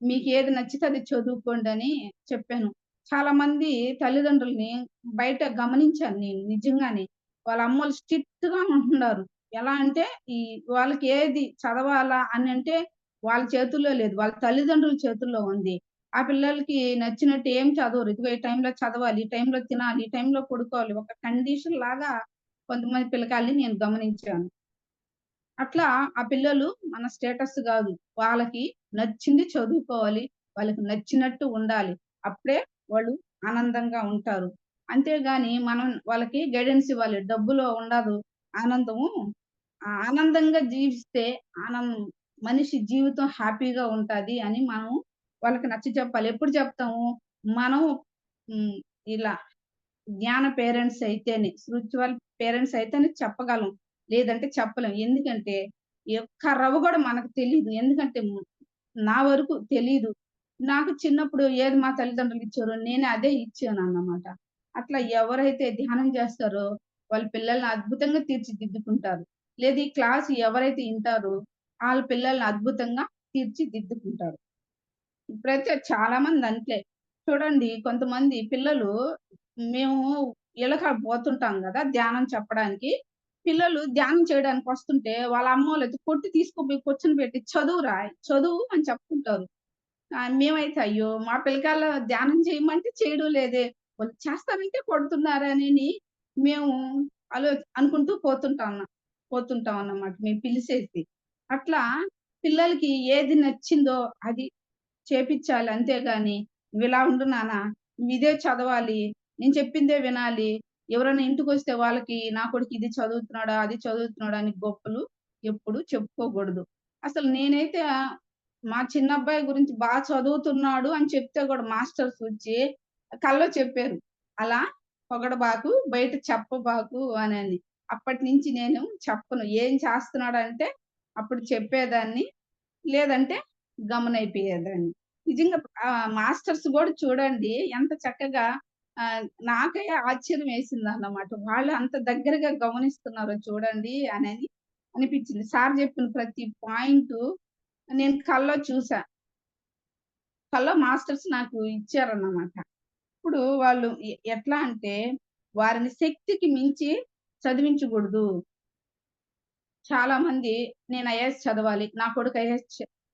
మీకేది నచ్చితే అది చదువుకోండని చెప్పాను. చాలామంది తల్లిదండ్రులని బయట గమనించాను నేను నిజంగానే. వాళ్ళ అమ్మోళ్ళు స్ట్రిక్ట్‌గా ఉంటున్నారు. ఎలా అంటే ఈ వాళ్ళకి ఏది చదవాలా అనంటే వాళ్ళ చేతుల్లో లేదు. వాళ్ళ తల్లిదండ్రుల చేతుల్లో ఉంది. ఆ పిల్లలకి నచ్చినట్టు ఏం చదవరు. ఇదిగో ఈ టైంలో చదవాలి, ఈ టైంలో తినాలి, ఈ టైంలో పడుకోవాలి. ఒక కండిషన్ లాగా కొంతమంది పిల్లకాయల్ని నేను గమనించాను. అట్లా ఆ పిల్లలు మన స్టేటస్ గాదు. వాళ్ళకి నచ్చింది చదువుకోవాలి. వాళ్ళకి నచ్చినట్టు ఉండాలి. అప్పుడే వాళ్ళు ఆనందంగా ఉంటారు. అంతేగాని మనం వాళ్ళకి గైడెన్స్ ఇవ్వాలి. డబ్బులో ఉండదు ఆనందము. ఆనందంగా జీవిస్తే ఆనం మనిషి జీవితం హ్యాపీగా ఉంటాది అని మనం వాళ్ళకి నచ్చచెప్పాలి. ఎప్పుడు చెప్తాము? మనం హ్మ్. ఇలా జ్ఞాన పేరెంట్స్ అయితేనే, స్పిరిచ్యువల్ పేరెంట్స్ అయితేనే చెప్పగలం. లేదంటే చెప్పలేం. ఎందుకంటే, ఒక్క రవ్వ గూడా మనకు తెలీదు. ఎందుకంటే, నా వరకు తెలీదు. నాకు చిన్నప్పుడు ఏది మా తల్లిదండ్రులు ఇచ్చారో నేను అదే ఇచ్చానన్నమాట. అట్లా ఎవరైతే ధ్యానం చేస్తారో, వాళ్ళ పిల్లల్ని అద్భుతంగా తీర్చిదిద్దుకుంటారు. లేదు ఈ క్లాస్ ఎవరైతే ఇంటారో, ఆళ్ళ పిల్లల్ని అద్భుతంగా తీర్చిదిద్దుకుంటారు. ఇప్పుడైతే చాలా మందంతే. చూడండి కొంతమంది పిల్లలు మేము ఇళ్ళకాడ పోతుంటాం గదా! ధ్యానం చెప్పడానికి. పిల్లలు ధ్యానం చేయడానికొస్తుంటే వాళ్ళ అమ్మోళ్ళైతే కొట్టి తీసుకుపోయి కూర్చొనబెట్టి చదువురా, చదువు అని చెప్తుంటారు. మేమైతే అయ్యో! మా పిల్లకాయలు ధ్యానం చేయమంటే చేయడం లేదే. వాళ్ళు చేస్తానంటే కొడుతున్నారనని మేము ఆలో అనుకుంటూ పోతుంటామన్నమాట మేము పిలిసేసి. అట్లా పిల్లలకి ఏది నచ్చిందో అది చేపిచ్చాలి అంతేగాని, "నువ్విలా ఉండు నాన్న, నువ్విదే చదవాలి, నేను చెప్పిందే వినాలి." ఎవరైనా ఇంటికొస్తే వాళ్ళకి నా కొడుకు ఇది చదువుతున్నాడా, అది చదువుతున్నాడా అని గొప్పలు ఎప్పుడు చెప్పుకోకూడదు. అసలు నేనైతే మా చిన్నబ్బాయి గురించి చదువుతున్నాడు అని చెప్తే గూడా మాస్టర్స్ వచ్చి కల్లో చెప్పారు. "అలా పొగడబాకు, బయట చెప్పబాకు" అనని. అప్పటినుంచి నేను చెప్పను. ఏం చేస్తున్నాడంటే అప్పుడు చెప్పేదాన్ని. లేదంటే గమ్మునయిపోయేదాన్ని. నిజంగా మాస్టర్స్ గూడా చూడండి ఎంత చక్కగా నాకే ఆశ్చర్యం వేసిందన్నమాట. వాళ్ళు అంత దగ్గరగా గమనిస్తున్నారో చూడండి అనని అనిపిచ్చింది. సార్ జెప్పిన ప్రతి పాయింటు నేను కల్లో చూసా. కల్లో మాస్టర్స్ నాకు ఇచ్చారన్నమాట. ఇప్పుడు వాళ్ళు ఎట్లా అంటే వారిని శక్తికి మించి చదివించకూడదు. చాలా మంది నేను ఐఏఎస్ చదవాలి. నా కొడుకు ఐఏఎస్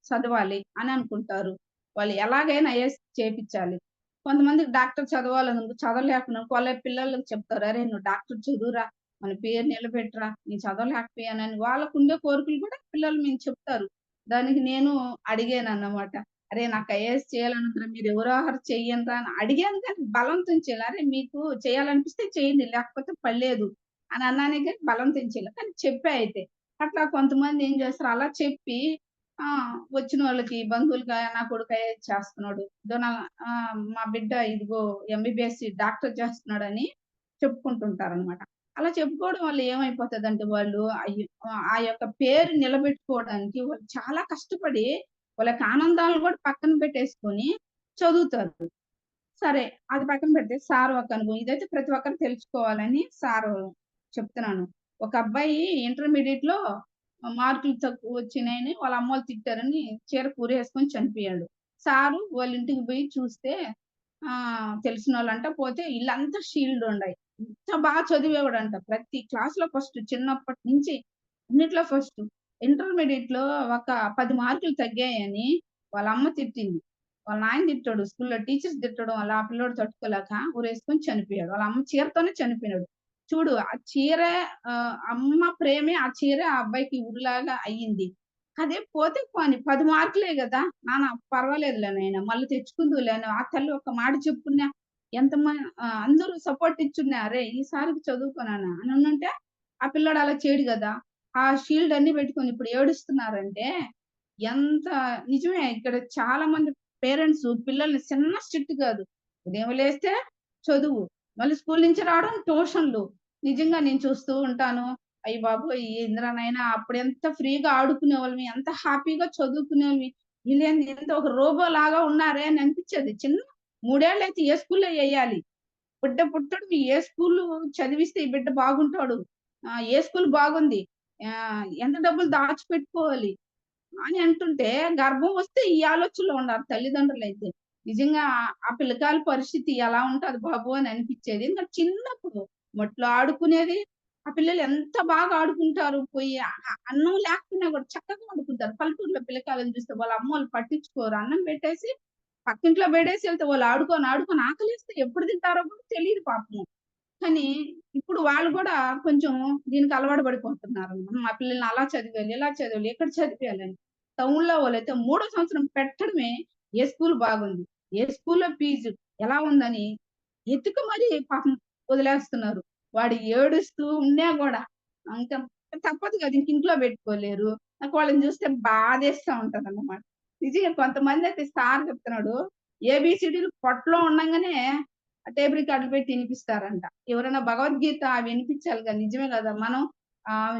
చదవాలి అని అనుకుంటారు. వాళ్ళు ఎలాగైనా ఐఏఎస్ చేపిచ్చాలి. కొంతమందికి డాక్టర్ చదవాలని ఉంది. చదవలేకున్నా వాళ్ళ పిల్లలకి చెప్తారు. "అరేయ్! నువ్వు డాక్టర్ చదువురా. మన పేరు నిలబెట్టురా. నేను చదవలేకపోయానని" వాళ్ళకుండే కోరికలు కూడా పిల్లలు మేము చెప్తారు. దానికి నేను అడిగానన్నమాట. "అరేయ్! నాకు ఐఏఎస్ చేయాలనుందిరా. మీరు ఎవరో ఒకరు చెయ్యండ్రా" అని అడిగాను కానీ బలవంతం చేయలే. "అరేయ్! మీకు చేయాలనిపిస్తే చేయండి. లేకపోతే పర్లేదు" అని అన్నానే గాని బలవంతం చేయలే. కానీ చెప్పా అయితే. అట్లా కొంతమంది ఏం చేస్తారు అలా చెప్పి వచ్చినోళ్ళకి బంధువులకి నా కొడుకు ఐఏఎస్ చేస్తున్నాడు. ఇదో మా బిడ్డ ఇదిగో ఎంబీబీఎస్ డాక్టర్ చేస్తున్నాడని చెప్పుకుంటుంటారనమాట. అలా చెప్పుకోవడం వల్ల ఏమైపోతదంటే వాళ్ళు ఆ యొక్క పేరు నిలబెట్టుకోవడానికి వాళ్ళు చాలా కష్టపడి వాళ్ళ యొక్క ఆనందాలను కూడా పక్కన పెట్టేసుకొని చదువుతారు. సరే. అది పక్కన పెడితే సార్ ఒక అనుభవం. ఇదైతే ప్రతి ఒక్కరు తెలుసుకోవాలని సారు చెప్తున్నాను. ఒక అబ్బాయి ఇంటర్మీడియేట్‌లో మార్కులు తక్కువ వచ్చినాయని వాళ్ళ అమ్మోళ్ళు తిట్టారని చీర కూరేసుకొని చనిపోయాడు. సారు వాళ్ళ ఇంటికి పోయి చూస్తే తెలిసినోళ్ళంట. పోతే ఇల్లంతా షీల్డుండాయి. ఎంత బాగా చదివేవాడంట. ప్రతి క్లాస్‌లో ఫస్ట్ చిన్నప్పటి నుంచి అన్నిట్లో ఫస్ట్. ఇంటర్మీడియేట్‌లో ఒక 10 మార్కులు తగ్గాయని వాళ్ళ అమ్మ తిట్టింది. వాళ్ళ నాయన తిట్టాడు. స్కూల్‌లో టీచర్స్ తిట్టడం వల్ల ఆ పిల్లోడు తట్టుకోలేక ఊరేసుకొని చనిపోయాడు. వాళ్ళ అమ్మ చీరతోనే చనిపోయినాడు. చూడు ఆ చీరే అమ్మ ప్రేమే ఆ చీరే ఆ అబ్బాయికి ఉరిలాగా అయ్యింది. అదే పోతే పోనీ 10 మార్కులే గదా! నాన్న పర్వాలేదులే నాయన మళ్ళీ తెచ్చుకుందువులే అని ఆ తల్లి ఒక్క మాట చెప్పున్నా అందరూ సపోర్ట్ ఇచ్చున్నా "అరేయ్! ఈసారికి చదువుకో నాన్న" అని అనుంటే ఆ పిల్లోడు అలా చేయడు గదా! ఆ షీల్డ్ అన్నీ పెట్టుకొని ఇప్పుడు ఏడుస్తున్నారంటే ఎంత నిజమే ఇక్కడ చాలా మంది పేరెంట్స్ పిల్లల్ని చిన్న స్ట్రిక్ట్ కాదు. ఉదయం లేస్తే చదువు. మళ్ళీ స్కూల్ నుంచి రావడం ట్యూషన్‌లు. నిజంగా నేను చూస్తూ ఉంటాను. అయ్య బాబోయ్! ఏందిరా నాయనా అప్పుడెంత ఫ్రీగా ఆడుకునేవాళ్ళమి. ఎంత హ్యాపీగా చదువుకునేవాళ్ళమి. వీళ్ళేంది ఇంత ఒక రోబో లాగా ఉన్నారే అని అనిపిచ్చేది. చిన్న 3 ఏళ్లయితే ఏ స్కూల్‌లో ఎయ్యాలి. బిడ్డ పుట్టడు ఏ స్కూలు చదివిస్తే ఈ బిడ్డ బాగుంటాడు. ఏ స్కూల్ బాగుంది. ఎంత డబ్బులు దాచిపెట్టుకోవాలి. అని అంటుంటే గర్భం వస్తే ఈ ఆలోచనలో ఉన్నారు తల్లిదండ్రులైతే. నిజంగా ఆ పిల్లకాయల పరిస్థితి ఎలా ఉంటది బాబు అని అనిపిచ్చేది. చిన్నప్పుడు మట్లో ఆడుకునేది. ఆ పిల్లలు ఎంత బాగా ఆడుకుంటారు. పోయి అన్నం లేకపోయినా కూడా చక్కగా ఆడుకుంటారు. పల్లెటూరులో పిల్లకాయలను చూస్తే వాళ్ళ అమ్మోళ్ళు పట్టించుకోరు. అన్నం పెట్టేసి పక్కింట్లో బెడేసి ఎళ్తే వాళ్ళు ఆడుకొని, ఆడుకొని ఆకలేస్తే ఎప్పుడు తింటారో కూడా తెలీదు పాపం. కానీ ఇప్పుడు వాళ్ళు గూడా కొంచెం దీనికి అలవాటు పడిపోతున్నారు. మా పిల్లల్ని అలా చదివియాలి, ఇలా చదివాలి, ఎక్కడ చదివియాలని. టౌన్‌లో వాళ్ళైతే మూడో సంవత్సరం పెట్టడమే ఏ స్కూల్ బాగుంది, ఏ స్కూల్‌లో ఫీజు ఎలా ఉందని ఎతికి మరీ పాపం వదిలేస్తున్నారు. వాడు ఏడుస్తూ ఉన్నా గూడా ఇంకా తప్పదు గదా! ఇంక ఇంట్లో పెట్టుకోలేరు. నాకు వాళ్ళని చూస్తే బాధేస్తా ఉంటదన్నమాట. నిజంగా కొంతమందయితే సార్ చెప్తున్నాడు ఏబీసీడీలు పొట్టలో ఉండంగానే టేప్ రికార్డులు పెట్టి ఇనిపిస్తారంట. ఎవరైనా భగవద్గీత అవి ఇనిపించాలి కదా! నిజమే గదా! మనం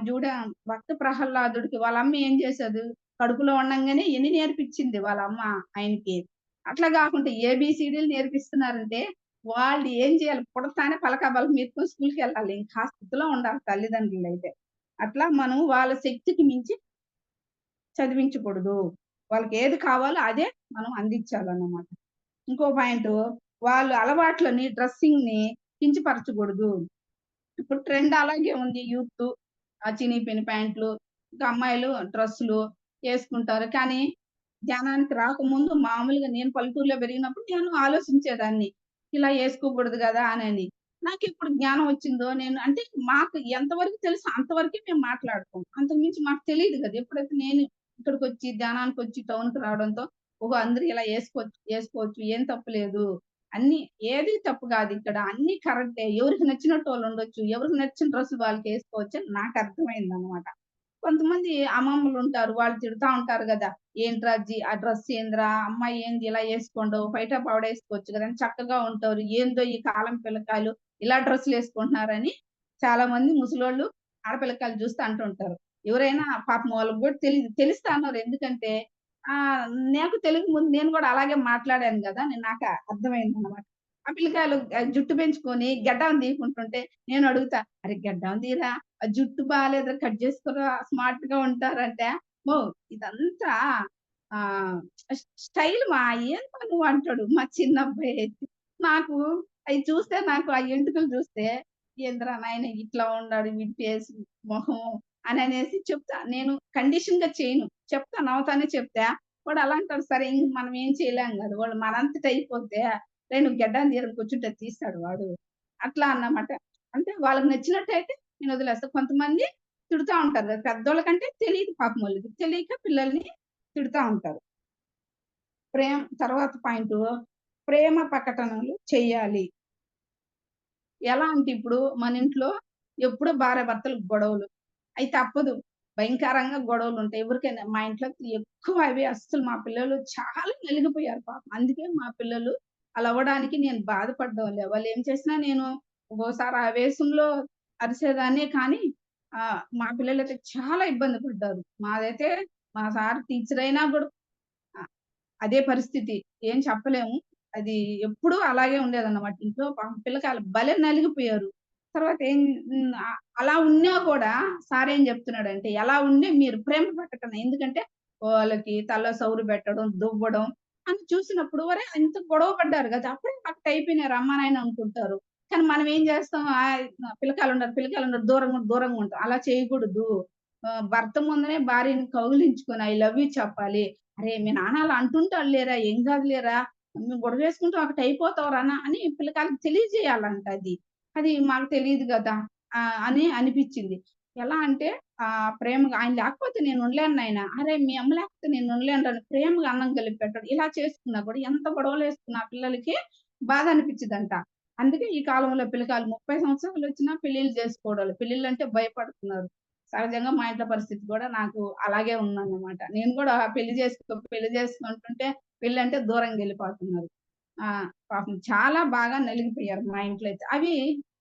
జూడ భక్త ప్రహ్లాదుడికి వాళ్ళ అమ్మ ఏం చేసేది? కడుపులో ఉండంగానే ఎన్ని నేర్పించింది వాళ్ళ అమ్మ ఆయనకి. అట్లా గాకుండా ఏబీసీడీలు నేర్పిస్తున్నారంటే, వాళ్ళు ఏం చేయాలి? పుడతానే పలకా బలపం ఎత్తుకొని స్కూలుకెళ్ళాలి. ఇంక ఆ స్థితిలో ఉండాలి తల్లిదండ్రులైతే. అట్లా మనం వాళ్ళ శక్తికి మించి చదివించకూడదు. వాళ్ళకేది కావాలో అదే మనం అందించాలన్నమాట. ఇంకో పాయింటు వాళ్ళు అలవాట్లని, డ్రెస్సింగ్‌ని కించపరచకూడదు. ఇప్పుడు ట్రెండ్ అలాగే ఉంది యూత్. చినిగిపోయిన ప్యాంట్లు, ఇంకా అమ్మాయిలు డ్రెస్సులు యేసుకుంటారు. కానీ జ్ఞానానికి రాకముందు మామూలుగా నేను పల్లెటూరులో పెరిగినప్పుడు నేను ఆలోచించేదాన్ని. ఇలా యేసుకోకూడదు గదా! అనని. నాకెప్పుడు జ్ఞానం వచ్చిందో నేను అంటే మాకు ఎంతవరకు తెలుసో అంతవరకే మేము మాట్లాడతాం. అంతకు మించి మాకు తెలీదు గదా! ఎప్పుడైతే నేను ఇక్కడికొచ్చి ధ్యానానికొచ్చి టౌన్‌కి రావడంతో ఓహో! అందరూ ఇలా యేసుకోవచ్చు. ఏం తప్పు లేదు. ఏది తప్పు గాదిక్కడ. అన్నీ కరెక్టే. ఎవరికి నచ్చినట్టు వాళ్ళుండొచ్చు. ఎవరికి నచ్చిన డ్రెస్సులు వాళ్ళకేసుకోవచ్చని నాకర్థమైందనమాట. కొంతమంది అమ్మమ్మలుంటారు. వాళ్ళు తిడతా ఉంటారు గదా! "ఏంట్రా ఆ డ్రెస్ ఏందిరా? అమ్మాయి ఏంది ఇలా యేసుకుండవు? పైట పావడేసుకోవచ్చు గదా! చక్కగా ఉంటారు. ఏందో ఈ కాలం పిల్లకాయలు ఇలా డ్రెస్సులేసుకుంటున్నారని" చాలా మంది ముసలోళ్ళు ఆడపిల్లకాయలు చూస్తే అంటుంటారు. ఎవరైనా పాపం వాళ్ళకి గూడా తెలీదు. తెలిస్తే అనరు. ఎందుకంటే నాకు తెలియక ముందు నేను గూడా అలాగే మాట్లాడాను గదా! నాకు అర్థమైందనమాట. ఆ పిల్లకాయలు జుట్టు పెంచుకొని గడ్డం తీయకుంటుంటే నేను అడుగుతా, "అరె! గడ్డం తీయరా? ఆ జుట్టు బాలేదురా కట్ చేసుకోరా స్మార్ట్‌గా ఉంటారంటే" ఇదంతా ఆహ్, స్టైల్ ఏందిమా నువ్వు అంటాడు మా చిన్నబ్బాయి అయితే. నాకు అయి చూస్తే నాకు ఆ ఎంటుకలు చూస్తే, ఏందిరా నాయన ఇట్లా ఉన్నాడు వీడి ఫేసు, మొహం అననేసి చెప్తా. నేను కండిషన్‌గా చేయను. చెప్తా నవ్వుతానే చెప్తా. వాడు అలా అంటాడు. సరే ఇంక మనం ఏం చేయలేం గదా! వాడు మనంతట అయిపోతే, "రేయ్! నువ్వు గెడ్డాన్ని తీయరా కూర్చుంటే" తీస్తాడు వాడు. అట్లా అన్నమాట. అంటే వాళ్ళకి నచ్చినట్టయితే నేను వదిలేస్తా. కొంతమంది తిడుతా ఉంటారు గదా! పెద్దోళ్ళకంటే తెలీదు పాపం వాళ్ళకి. తెలియక పిల్లల్ని తిడుతా ఉంటారు. తర్వాత పాయింటు ప్రేమ ప్రకటనలు చెయ్యాలి. ఎలా అంటే ఇప్పుడు మన ఇంట్లో ఎప్పుడూ భార్యాభర్తలకు గొడవలు. అయి తప్పదు. భయంకరంగా గొడవలుంటాయి. ఎవరికైనా మా ఇంట్లో ఎక్కువ అవే అస్సలు మా పిల్లలు చాలా నలిగిపోయారు పాపం. అందుకే మా పిల్లలు అలా అవ్వడానికి నేను బాధపడ్డంలే. వాళ్ళేం చేసినా నేను ఒక్కోసారి ఆవేశంలో అరిసేదాన్నే కానీ మా పిల్లలైతే చాలా ఇబ్బంది పడ్డారు. మా సార్ టీచరయినా గూడా ఆ! అదే పరిస్థితి. ఏం చెప్పలేము. అది ఎప్పుడూ అలాగే ఉండేదన్నమాట. ఇంట్లో పాపం పిల్లకాయలు భలే నలిగిపోయారు. తర్వాత అలా ఉన్నా కూడా సారేం జెప్తున్నాడంటే, ఎలా ఉండి మీరు ప్రేమ ప్రకటన ఎందుకంటే, వాళ్ళకి తలలో సౌరు పెట్టడం, దువ్వడం అని చూసినప్పుడు ఒరేయ్! ఇంత గొడవ పడ్డారు గదా! అప్పుడే పక్కటయిపోయినారు అమ్మా, నాయన అనుకుంటారు. కానీ మనం ఏం జేస్తాం పిల్లకాయలున్నారు దూరంగా దూరంగా ఉంటాం. అలా చేయకూడదు. భర్త ముందరే భార్యని కౌగిలించుకొని ఐ లవ్ యూ చెప్పాలి. అరే! మీ నాన్న అలా అంటుంటాడు లేరా! ఏం గాదు లేరా! మేము గొడవేసుకుంటే ఒకటయిపోతావురా అని పిల్లకాయలకి తెలియజేయాలంట అది. అది మాకు తెలీదు గదా! అని అనిపిచ్చింది. ఎలా అంటే ప్రేమగా ఆయన లేకపోతే నేను ఉండలేను నాయన. అరే! మీ అమ్మ లేకపోతే నేను ఉండలేనురా అని ప్రేమగా అన్నం కలిపి పెట్టడం. ఇలా చేసుకున్నా కూడా ఎంత గొడవలేసుకున్న ఆ పిల్లలకి బాధ అనిపిచ్చిదంట. అందుకే ఈ కాలంలో పిల్లకాయలు 30 సంవత్సరాలొచ్చినా పెళ్లిళ్లు జేసుకోవడాలు. పెళ్లిళ్లంటే భయపడుతున్నారు. సహజంగా మా ఇంట్లో పరిస్థితి గూడా నాకు అలాగే ఉందన్నమాట. నేను గూడా పెళ్లి చేసుకో అంటుంటే పెళ్ళంటే దూరంగెళ్ళిపోతున్నారు. పాపం చాలా బాగా నలిగిపోయారు మా ఇంట్లో అయితే. అవి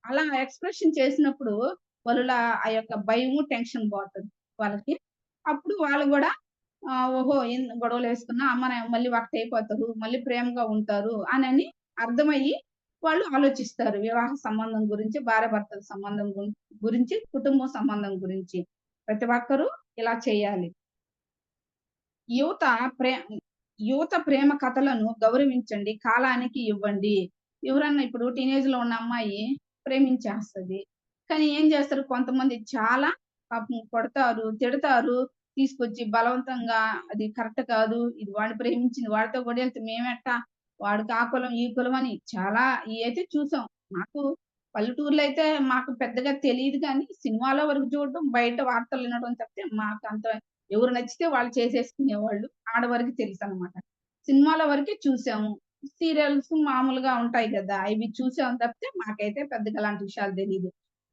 అలా ఎక్స్‌ప్రెషన్ చేసినప్పుడు వాళ్ళ ఆ యొక్క భయము, టెన్షన్ పోతది వాళ్ళకి. అప్పుడు వాళ్ళు గూడా ఓహో! గొడవలేసుకున్నా మళ్ళీ ఒకటైపోతారు. మళ్ళీ ప్రేమగా ఉంటారు అనని అర్థమయ్యి వాళ్ళు ఆలోచిస్తారు. వివాహ సంబంధం గురించి, భార్యాభర్తల సంబంధం గురించి, కుటుంబ సంబంధం గురించి. ప్రతి ఒక్కరూ ఇలా చేయాలి. యువత ప్రే యువత ప్రేమ కథలను గౌరవించండి. కాలానికి ఇవ్వండి. ఎవరన్నా ఇప్పుడు టీనేజ్‌లో ఉన్న అమ్మాయి ప్రేమించేస్తది. కానీ ఏం చేస్తారు కొంతమంది చాలా పాపం కొడతారు, తిడతారు. తీసుకొచ్చి బలవంతంగా అది కరెక్ట్ కాదు. ఇది వాడు ప్రేమించింది. వాడితో గొడవెళ్తే మేమెట్టా? వాడికి ఆ కులం, ఈ కులం అని చాలా ఇయైతే చూసాం. నాకు పల్లెటూరులో అయితే మాకు పెద్దగా తెలీదు గానీ, సినిమాలో వరకు చూడడం, బయట వార్తలు వినడం తప్పితే మాకంత ఎవరు నచ్చితే వాళ్ళు చేసేసుకునేవాళ్ళు. ఆడవరకు తెలుసనమాట. సినిమాల వరకే చూసాము. సీరియల్స్ మామూలుగా ఉంటాయి గదా! ఇవి చూసాం తప్పితే మాకైతే పెద్దగా అలాంటి విషయాలు తెలీదు.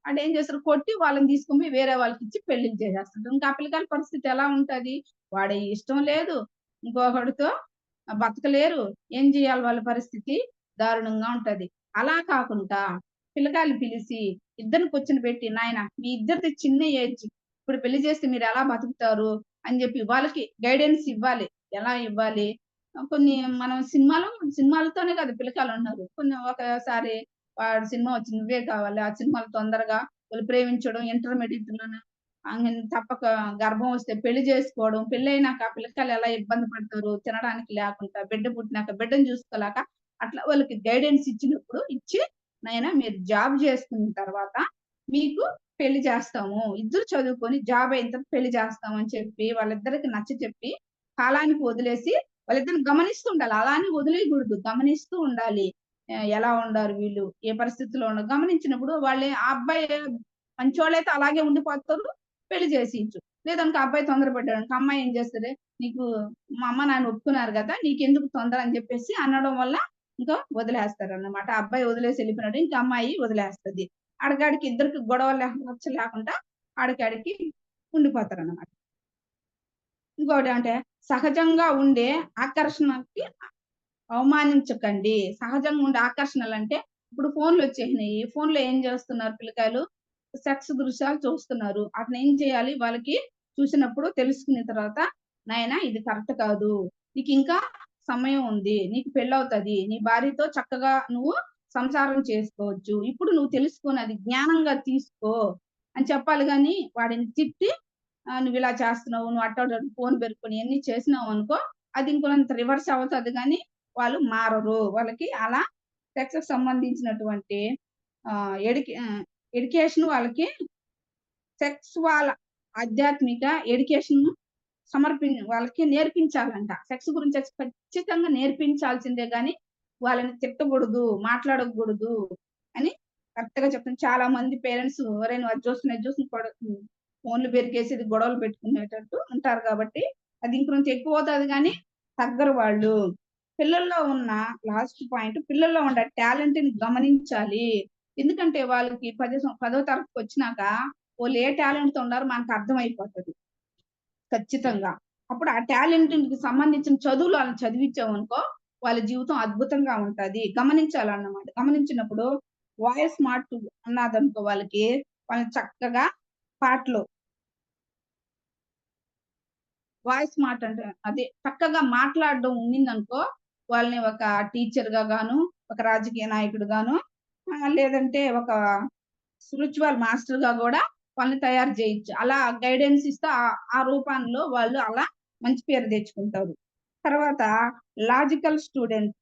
ఆడేం చేస్తారు కొట్టి వాళ్ళని తీసుకొని పోయి వేరే వాళ్ళకిచ్చి పెళ్లిళ్లు చేసేస్తుంటారు. ఇంకా ఆ పిల్లకాయల పరిస్థితి ఎలా ఉంటది? వాడి ఇష్టం లేదు. ఇంకొకడితో బతకలేరు. ఏం జేయాలి వాళ్ళ పరిస్థితి? దారుణంగా ఉంటది. అలా కాకుండా పిల్లకాయల్ని పిలిసి ఇద్దరిని కూర్చొనబెట్టి, "నాయన మీ ఇద్దరిది చిన్న ఏజ్. ఇప్పుడు పెళ్లి చేస్తే మీరెలా బతుకుతారు?" అని జెప్పి వాళ్ళకి గైడెన్స్ ఇవ్వాలి. ఎలా ఇవ్వాలి? కొన్ని మనం సినిమాలతోనే కాదు పిల్లకాయలున్నారు. కొన్ని ఒకసారి వాడు సినిమా వచ్చింది. 'నువ్వే కావాలి' ఆ సినిమాలో తొందరగా వీళ్ళు ప్రేమించడం ఇంటర్మీడియేట్‌లోనే తప్పక గర్భం వస్తే పెళ్లి జేసుకోవడం. పెళ్లయినాక ఆ పిల్లకాయలు ఎలా ఇబ్బంది పడతారు తినడానికి లేకుండా, బిడ్డ పుట్టినాక బిడ్డని చూసుకోలేక అట్లా వాళ్ళకి గైడెన్స్ ఇచ్చి, "నాయనా మీరు జాబ్ జేసుకున్న తర్వాత మీకు పెళ్లి చేస్తాము. ఇద్దరు చదువుకొని జాబ్ అయిన తర్వాత పెళ్లి చేస్తాం" అని చెప్పి వాళ్ళిద్దరికి నచ్చచెప్పి, కాలానికి వదిలేసి వాళ్ళిద్దరిని గమనిస్తూ ఉండాలి. అలా అని వదిలేయకూడదు. గమనిస్తూ ఉండాలి. ఎలా ఉండారు వీళ్ళు? ఏ పరిస్థితిలో ఉన్నారు? గమనించినప్పుడు ఆ అబ్బాయి మంచోళ్ళైతే అలాగే ఉండిపోతారు. పెళ్లి చేసియచ్చు. లేదనుకో ఆ అబ్బాయి తొందరపడ్డాడనుకో అమ్మాయి ఏం చేస్తది? "నీకు మా అమ్మ, నాన్న ఒప్పుకున్నారు గదా! నీకెందుకు తొందర" అని చెప్పేసి అనడం వల్ల ఇంకా వదిలేస్తారన్నమాట. ఆ అబ్బాయి వదిలేసి ఎళ్ళిపోయినాడు. ఇంక అమ్మాయి వదిలేస్తది. ఆడికాడికి ఇద్దరికి గొడవలు రచ్చ లేకుండా ఆడికాడికి ఉండిపోతారన్నమాట. ఇంకోటేమంటే సహజంగా ఉండే ఆకర్షణకి అవమానించకండి. సహజంగా ఉండే ఆకర్షణలంటే ఇప్పుడు ఫోన్‌లొచ్చేసినియి. ఫోన్‌లో ఏం చేస్తున్నారు పిల్లకాయలు? సెక్స్ దృశ్యాలు చూస్తున్నారు. అట్నేం చేయాలి? వాళ్ళకి చూసినప్పుడు తెలుసుకున్న తర్వాత, "నాయనా ఇది కరెక్ట్ కాదు. నీకింకా సమయం ఉంది. నీకు పెళ్లవుతది. నీ భార్యతో చక్కగా నువ్వు సంసారం చేసుకోవచ్చు. ఇప్పుడు నువ్వు తెలుసుకొని అది జ్ఞానంగా తీసుకో" అని చెప్పాలి గానీ, వాడిని తిట్టి "నువ్విలా చేస్తున్నావు. నువ్వు అట్టోటి ఫోన్ పెరుక్కొని ఇయన్నీ చేసినావనుకో, అది ఇంకొంత రివర్స్ అవుతది గానీ, వాళ్ళు మారరు. వాళ్ళకి అలా సెక్స్‌కి సంబంధించినటువంటి ఆహ్, ఎడ్యుకేషన్ వాళ్ళకి సెక్స్ వాళ్ళ ఆధ్యాత్మిక ఎడ్యుకేషన్ వాళ్ళకి నేర్పించాలంట. సెక్స్ గురించి ఖచ్చితంగా నేర్పించాల్సిందే గాని, వాళ్ళని తిట్టకూడదు, మాట్లాడకూడదు అని కరెక్ట్‌గా చెప్తాను. చాలా మంది పేరెంట్స్ "ఒరేయ్! నువ్వు అది చూస్తున్నా, ఇది చూస్తున్నా ఫోన్‌లు పెరికేసి గొడవలు పెట్టుకునేటట్టు ఉంటారు కాబట్టి, అది ఇంకొంచెం ఎక్కువవుతది గానీ, తగ్గరు వాళ్ళు. పిల్లల్లో ఉన్న లాస్ట్ పాయింట్ పిల్లల్లో ఉన్న టాలెంట్‌ని గమనించాలి. ఎందుకంటే వాళ్ళకి 10వ తరగతికొచ్చినాక వోళ్ళు ఏ టాలెంట్‌తో ఉన్నారో మనకర్థమైపోతది. ఖచ్చితంగా. అప్పుడు ఆ టాలెంట్‌కి సంబంధించిన చదువులు ఆళ్ళని చదివిచ్చామనుకో, వాళ్ళ జీవితం అద్భుతంగా ఉంటది. గమనించాలన్నమాట. గమనించినప్పుడు వాయిస్ స్మార్ట్ ఉన్నాదనుకో వాళ్ళకి, వాళ్ళని చక్కగా పాటలు వాయిస్ స్మార్ట్ అంటే అదే చక్కగా మాట్లాడడం ఉండిందనుకో, వాళ్ళని ఒక టీచర్‌గా గాను, ఒక రాజకీయ నాయకుడుగాను లేదంటే ఒక స్పిరిచ్యువల్ మాస్టర్‌గా గూడా వాళ్ళని తయారు జేయొచ్చు. అలా గైడెన్స్ ఇస్తే ఆ రూపంలో వాళ్ళు అలా మంచి పేరు తెచ్చుకుంటారు. తర్వాత logical student,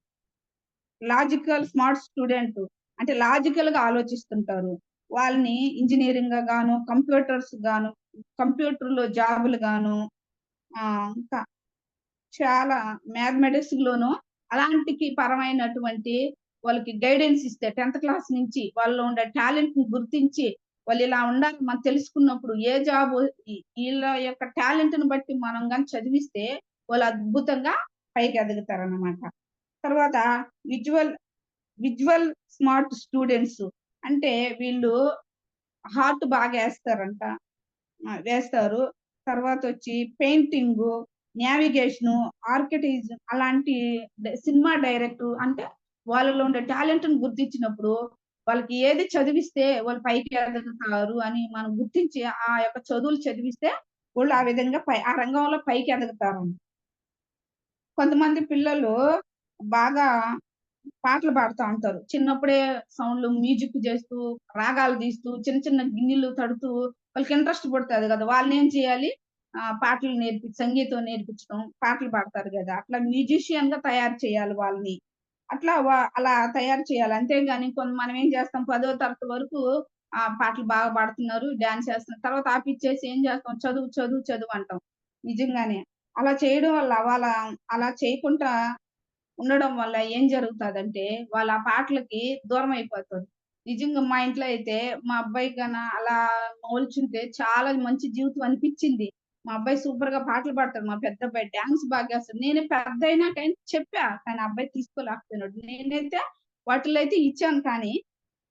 logical smart student అంటే లాజికల్‌గా ఆలోచిస్తుంటారు. వాళ్ళని ఇంజినీరింగ్‌గా గాను, కంప్యూటర్స్ గాను, కంప్యూటర్‌లో జాబులు గాను ఇంకా చాలా మ్యాథమెటిక్స్‌లోను అలాంటికి పరమైనటువంటి వాళ్ళకి గైడెన్స్ ఇస్తే 10థ్ క్లాస్ నుంచి వాళ్ళలో ఉండే టాలెంట్‌ని గుర్తించి, వాళ్ళు ఇలా ఉండాలి మనం తెలుసుకున్నప్పుడు ఏ జాబు ఈళ్ళ యొక్క టాలెంట్‌ని బట్టి మనం గాని చదివిస్తే వాళ్ళు అద్భుతంగా పైకి ఎదుగుతారనమాట. తర్వాత విజువల్, విజువల్ స్మార్ట్ స్టూడెంట్స్ అంటే వీళ్ళు హార్ట్ బాగా ఏస్తారంట. వేస్తారు. తర్వాతొచ్చి పెయింటింగు, నావిగేషను, ఆర్కిటెక్చర్ అలాంటి సినిమా డైరెక్టు అంటే వాళ్ళలో ఉండే టాలెంట్‌ని గుర్తించినప్పుడు, వాళ్ళకి ఏది చదివిస్తే వాళ్ళు పైకి ఎదుగుతారు అని మనం గుర్తించి, ఆ యొక్క చదువులు చదివిస్తే వాళ్ళు ఆ విధంగా ఆ రంగంలో పైకి ఎదుగుతారండి. కొంతమంది పిల్లలు బాగా పాటలు పాడుతా ఉంటారు. చిన్నప్పుడే సౌండ్‌లు మ్యూజిక్ జేస్తూ, రాగాలు తీస్తూ, చిన్న చిన్న గిన్నెలు తడుతూ వాళ్ళకి ఇంట్రెస్ట్ పుడతది గదా! వాళ్ళనేం చేయాలి? పాటలు సంగీతం నేర్పించడం, పాటలు పాడతారు గదా! అట్లా మ్యూజిషియన్‌గా తయారు చేయాలి వాళ్ళని. అట్లా అలా తయారు చేయాలి. అంతేగాని మనం ఏం చేస్తాం 10వ తరగతి వరకు పాటలు బాగా పాడుతున్నారు, డాన్స్ చేస్తున్నారు. తర్వాత ఆపిచ్చేసి ఏం చేస్తాం చదువు, చదువు, చదువు అంటాం. నిజంగానే. అలా చేయడం వల్ల అలా చేయకుండా ఉండడం వల్ల ఏం జరుగుతాదంటే, వాళ్ళు ఆ పాటలకి దూరమైపోతారు. నిజంగా మా ఇంట్లో అయితే మా అబ్బాయికి అలా మోల్చుంటే చాలా మంచి జీవితం అనిపిచ్చింది. మా అబ్బాయి సూపర్‌గా పాటలు పాడతాడు. మా పెద్దబ్బాయి డాన్స్ బాగేస్తాడు. నేను పెద్దయినా కానీ చెప్పా. కానీ ఆ అబ్బాయి తీసుకోలేకపోయినాడు. నేనైతే వాటిలో అయితే ఇచ్చాను కానీ,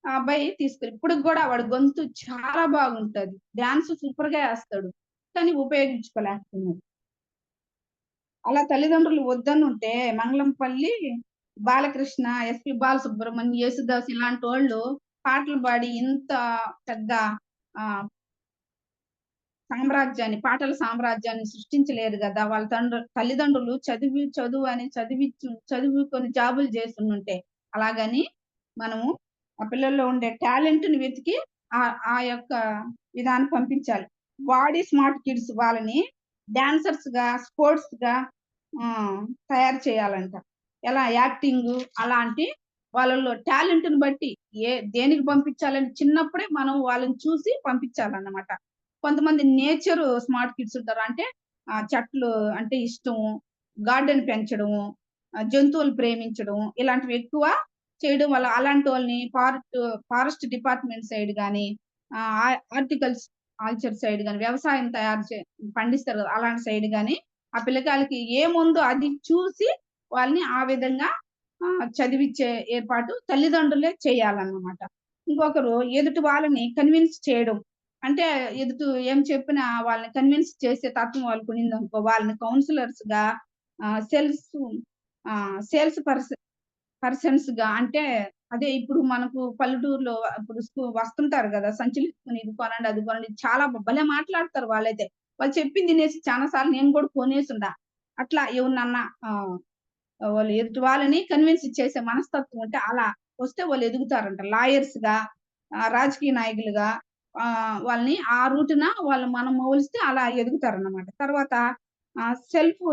ఆ అబ్బాయి ఇప్పటికి గూడా వాడి గొంతు చాలా బాగుంటది. డాన్స్ సూపర్‌గా ఏస్తాడు. కానీ ఉపయోగించుకోలేకపోయినాడు. అలా తల్లిదండ్రులు వద్దనుంటే మంగళంపల్లి బాలకృష్ణ, ఎస్‌పి బాలసుబ్రహ్మణ్యం, యేసుదాసు ఇలాంటోళ్ళు పాటలు పాడి ఇంత పెద్ద ఆహ్, పాటల సామ్రాజ్యాన్ని సృష్టించలేదు గదా! వాళ్ళ తల్లిదండ్రులు చదువు అని చదువుకొని జాబులు చేసుండుంటే. అలాగని మనము ఆ పిల్లల్లో ఉండే టాలెంట్‌ని వెతికి ఆ యొక్క విధానం పంపించాలి. బాడీ స్మార్ట్ కిడ్స్ వాళ్ళని డాన్సర్స్‌గా, స్పోర్ట్స్‌గా హ్మ్. తయారు చేయాలంట. ఎలా యాక్టింగు అలాంటి వాళ్ళలో టాలెంట్‌ని బట్టి దేనికి పంపించాలని చిన్నప్పుడే మనం వాళ్ళని చూసి పంపించాలన్నమాట. కొంతమంది స్మార్ట్ కిడ్స్ ఉంటారు. అంటే చెట్లు అంటే ఇష్టము, గార్డెన్ పెంచడము, జంతువులు ప్రేమించడం ఇలాంటివి ఎక్కువ చేయడం వల్ల అలాంటోళ్ళని ఫారెస్ట్ డిపార్ట్‌మెంట్ సైడ్ గాని, ఆర్టికల్చర్ సైడ్ గాని వ్యవసాయం పండిస్తారు కదా! అలాంటి సైడ్ గాని ఆ పిల్లకాయలకి ఏముందో అది చూసి వాళ్ళని ఆ విధంగా చదివిచ్చే ఏర్పాటు తల్లిదండ్రులే చేయాలన్నమాట. ఇంకొకరు ఎదుటి వాళ్ళని కన్విన్స్ చేయడం. అంటే ఏం చెప్పినా వాళ్ళని కన్విన్స్ చేసే తత్వం వాళ్ళకునిందనుకో వాళ్ళని కౌన్సిలర్స్‌గా ఆహ్, సేల్స్ సేల్స్ పర్సన్స్‌గా అంటే అదే ఇప్పుడు మనకు పల్లెటూరులో ఇప్పుడు వస్తుంటారు గదా! సంచులిచ్చుకొని ఇది కొనండి, అది కొనండి. చాలా భలే మాట్లాడతారు వాళ్ళైతే. వాళ్ళు చెప్పింది ఇనేసి చానా సార్లు నేను గూడా కొనేసుండా. అట్లా ఎవరినన్నా వాళ్ళు ఎదుటి వాళ్ళని కన్విన్స్ చేసే మనస్తత్వం ఉంటే అలా వస్తే వాళ్ళు ఎదుగుతారంట. లాయర్స్‌గా, రాజకీయ నాయకులుగా వాళ్ళని ఆ రూటున మనం మోలిస్తే అలా ఎదుగుతారన్నమాట. తర్వాత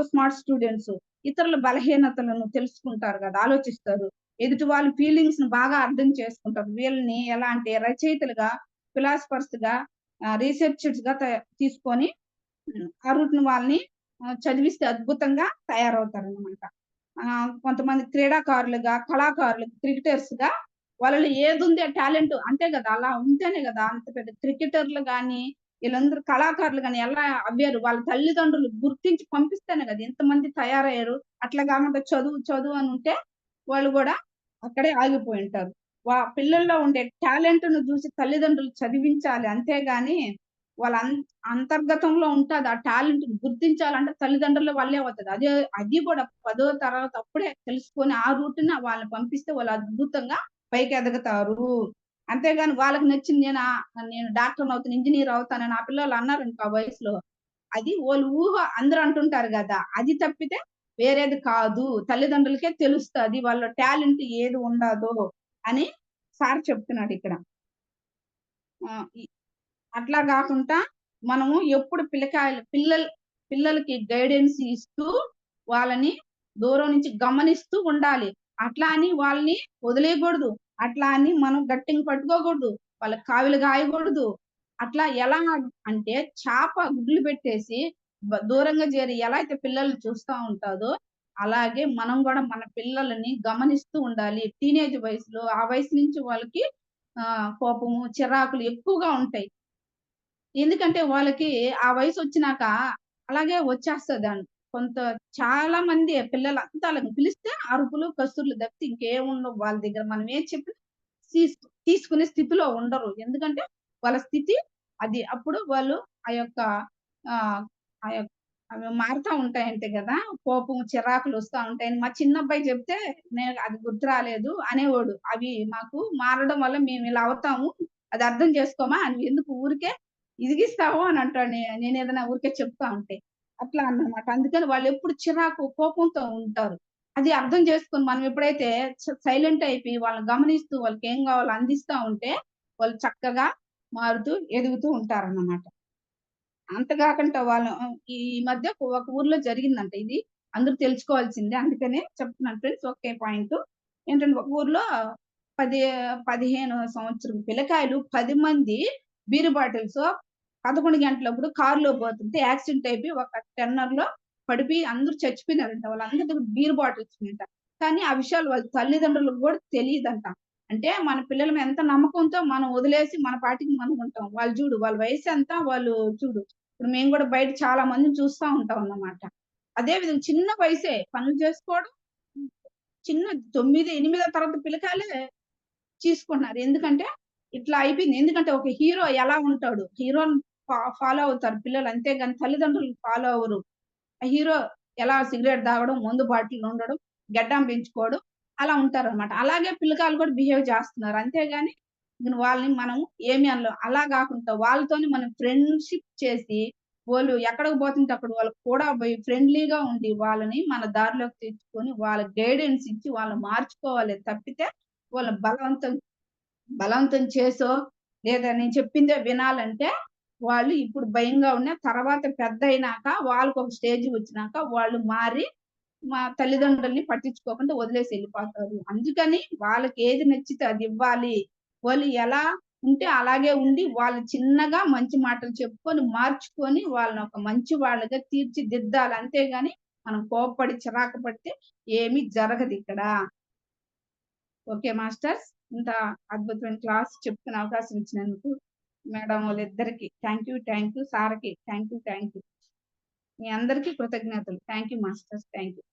స్మార్ట్ స్టూడెంట్స్ ఇతరుల బలహీనతలను తెలుసుకుంటారు గదా! ఆలోచిస్తారు. ఎదుటి వాళ్ళ ఫీలింగ్స్ ని బాగా అర్థం చేసుకుంటారు. వీళ్ళని ఎలా అంటే రచయితలుగా, ఫిలాసఫర్స్ గా, రీసెర్చర్స్ గా తీసుకొని ఆ రూట్‌ని వాళ్ళని చదివిస్తే అద్భుతంగా తయారవుతారనమాట. కొంతమంది క్రీడాకారులుగా, కళాకారులు, క్రికెటర్స్‌గా వాళ్ళలో ఏదుంది ఆ టాలెంట్ అంతే గదా! అలా ఉంటేనే గదా! అంత పెద్ద క్రికెటర్లు గాని, ఈళ్ళందరూ కళాకారులు గాని ఎలా అవ్వారు? వాళ్ళ తల్లిదండ్రులు గుర్తించి పంపిస్తేనే గదా! ఇంతమంది తయారయ్యారు. అట్లా గాకుండా చదువు, చదువు అనుంటే వాళ్ళు గూడా అక్కడే ఆగిపోయుంటారు. పిల్లల్లో ఉండే టాలెంట్‌ను జూసి తల్లిదండ్రులు చదివించాలి. అంతేగాని వాళ్ళ అంతర్గతంలో ఉంటది. ఆ టాలెంట్‌ని గుర్తించాలంటే తల్లిదండ్రుల వల్లే అవుతది. అది కూడా 10వ తరగతి అప్పుడే తెలుసుకొని ఆ రూట్‌న వాళ్ళని పంపిస్తే వాళ్ళు అద్భుతంగా పైకెదుగుతారు. అంతేగాని వాళ్ళకి నచ్చింది నేను డాక్టర్‌నవుతాను, ఇంజినీర్ అవుతానని ఆ పిల్లోళ్ళు అన్నారనుకో ఆ వయసులో, అది ఓళ్ళ ఊహ అందరూ అంటుంటారు గదా! అది తప్పితే వేరేది కాదు. తల్లిదండ్రులకే తెలుస్తది. వాళ్ళ టాలెంట్ ఏది ఉండదో అని సార్ చెప్తున్నాడిక్కడ. ఆహ్, ఇ అట్లా గాకుండా మనము ఎప్పుడు పిల్లలకి గైడెన్స్ ఇస్తూ, వాళ్ళని దూరం నుంచి గమనిస్తూ ఉండాలి. అట్లా అని వాళ్ళని వదిలేయకూడదు. అట్లా అని మనం గట్టిగా పట్టుకోకూడదు. వాళ్ళకి కావిలి గాయకూడదు. అట్లా ఎలా అంటే చాప గుడ్లు పెట్టేసి దూరంగా జేరి ఎలా అయితే పిల్లల్ని చూస్తా ఉంటాదో, అలాగే మనం గూడా మన పిల్లలని గమనిస్తూ ఉండాలి. టీనేజ్ వయసులో ఆ వయసు నుంచి వాళ్ళకి కోపము, చిరాకులు ఎక్కువగా ఉంటాయి. ఎందుకంటే వాళ్ళకి ఆ వయసొచ్చినాక అలాగే వచ్చేస్తదండి. చాలా మంది పిల్లలంతా అలాగా పిలిస్తే అరుపులు, కసుర్లు తప్పితే ఇంకేముండవు వాళ్ళ దగ్గర. మనం ఏది చెప్పినా తీస్ తీసుకునే స్థితిలో ఉండరు. ఎందుకంటే వాళ్ళ స్థితి అది. అప్పుడు వాళ్ళు ఆ యొక్క ఆహ్, ఆ యొక్క అవి మారుతా ఉంటాయంట గదా! కోపం, చిరాకులొస్తా ఉంటాయని మా చిన్నబ్బాయి చెప్తే అది గుర్తు రాలేదు అనేవాడు. అవి మాకు మారడం వల్ల మేమిలా అవుతాము. అది అర్థం చేసుకోమా? నువ్వెందుకు ఊరికే ఇసిగిస్తావు అని అంటాడు. నేనేదైనా ఊరికే చెప్తా ఉంటే. అట్లా అన్నమాట. అందుకని వాళ్ళెప్పుడు చిరాకు, కోపంతో ఉంటారు. అది అర్థం చేసుకొని మనం ఎప్పుడైతే సైలెంట్ అయిపోయి వాళ్ళని గమనిస్తూ వాళ్ళకేం కావాలో అందిస్తా ఉంటే, వాళ్ళు చక్కగా మారుతూ, ఎదుగుతూ ఉంటారన్నమాట. అంత గాకుండా వాళ్ళు ఈ మధ్య ఒక ఊర్లో జరిగిందంట ఇది. అందరూ తెలుసుకోవాల్సిందే. అందుకనే చెప్తున్నాను ఫ్రెండ్స్ ఒకే పాయింటు. ఏంటంటే ఒక ఊర్లో 10, 15 సంవత్సరం పిల్లకాయలు 10 మంది బీర్ బాటిల్స్ 11 గంటలప్పుడు కారులో పోతుంటే యాక్సిడెంట్ అయిపోయి ఒక టెర్నర్‌లో పడిపోయి అందరూ చచ్చిపోయినారంట. వాళ్ళందరి దగ్గర బీర్ బాటిల్స్ ఉన్నాయంట. కానీ ఆ విషయాలు వాళ్ళ తల్లిదండ్రులకు గూడా తెలీదంట. అంటే మన పిల్లల మీద ఎంత నమ్మకంతో మనం వదిలేసి మన పాటికి మనం ఉంటాం. వాళ్ళు చూడు వాళ్ళ వయసెంత వాళ్ళు చూడు ఇప్పుడు మేము గూడా బయట చాలా మందిని చూస్తా ఉంటామన్నమాట. అదే విధంగా చిన్న వయసే పనులు చేసుకోవడం, చిన్న 9, 8 తరగతి పిల్లకాయలే తీసుకుంటున్నారు. ఎందుకంటే ఇట్లా అయిపోయింది. ఎందుకంటే ఒక హీరో ఎలా ఉంటాడు? హీరోని ఫాలో అవుతారు పిల్లలు. అంతేగాని తల్లిదండ్రులు ఫాలో అవ్వరు. ఆ హీరో ఎలా సిగరెట్ తాగడం, మందు బాటిల్ ఉండడం, గడ్డం పెంచుకోవడం అలా ఉంటారనమాట. అలాగే పిల్లకాయలు కూడా బిహేవ్ చేస్తున్నారు. అంతేగాని వాళ్ళని మనం ఏమి అనలేం. అలా గాకుండా వాళ్ళతోని మనం ఫ్రెండ్‌షిప్ చేసి, వోళ్ళు ఎక్కడికి పోతుంటే అక్కడ వాళ్ళకి కూడా పోయి ఫ్రెండ్లీగా ఉండి, వాళ్ళని మన దారిలోకి తెచ్చుకొని, వాళ్ళకి గైడెన్స్ ఇచ్చి వాళ్ళని మార్చుకోవాలే తప్పితే, వాళ్ళని బలవంతం చేసో, లేదా నేను చెప్పిందే వినాలంటే, వాళ్ళు ఇప్పుడు భయంగా ఉన్న తర్వాత పెద్దయినాక వాళ్ళకొక స్టేజ్ వచ్చినాక వాళ్ళు మారి, మా తల్లిదండ్రులని పట్టించుకోకుండా వదిలేసి ఎళ్ళిపోతారు. అందుకని వాళ్ళకి ఏది నచ్చితే అది ఇవ్వాలి. వాళ్ళు ఎలా ఉంటే అలాగే ఉండి, వాళ్ళు చిన్నగా మంచి మాటలు చెప్పుకొని, మార్చుకొని వాళ్ళని ఒక మంచి వాళ్ళగా తీర్చిదిద్దాలి. అంతేగాని మనం కోప్పడి, చిరాకు పడితే ఏమీ జరగదిక్కడ. Okay masters. ఇంత అద్భుతమైన క్లాస్ చెప్పుకునే అవకాశం ఇచ్చినందుకు మేడం వాళ్ళిద్దరికీ థాంక్ యూ. Thank you. సార్‌కి థాంక్ యూ. Thank you. మీ అందరికీ కృతజ్ఞతలు. Thank you masters. Thank you.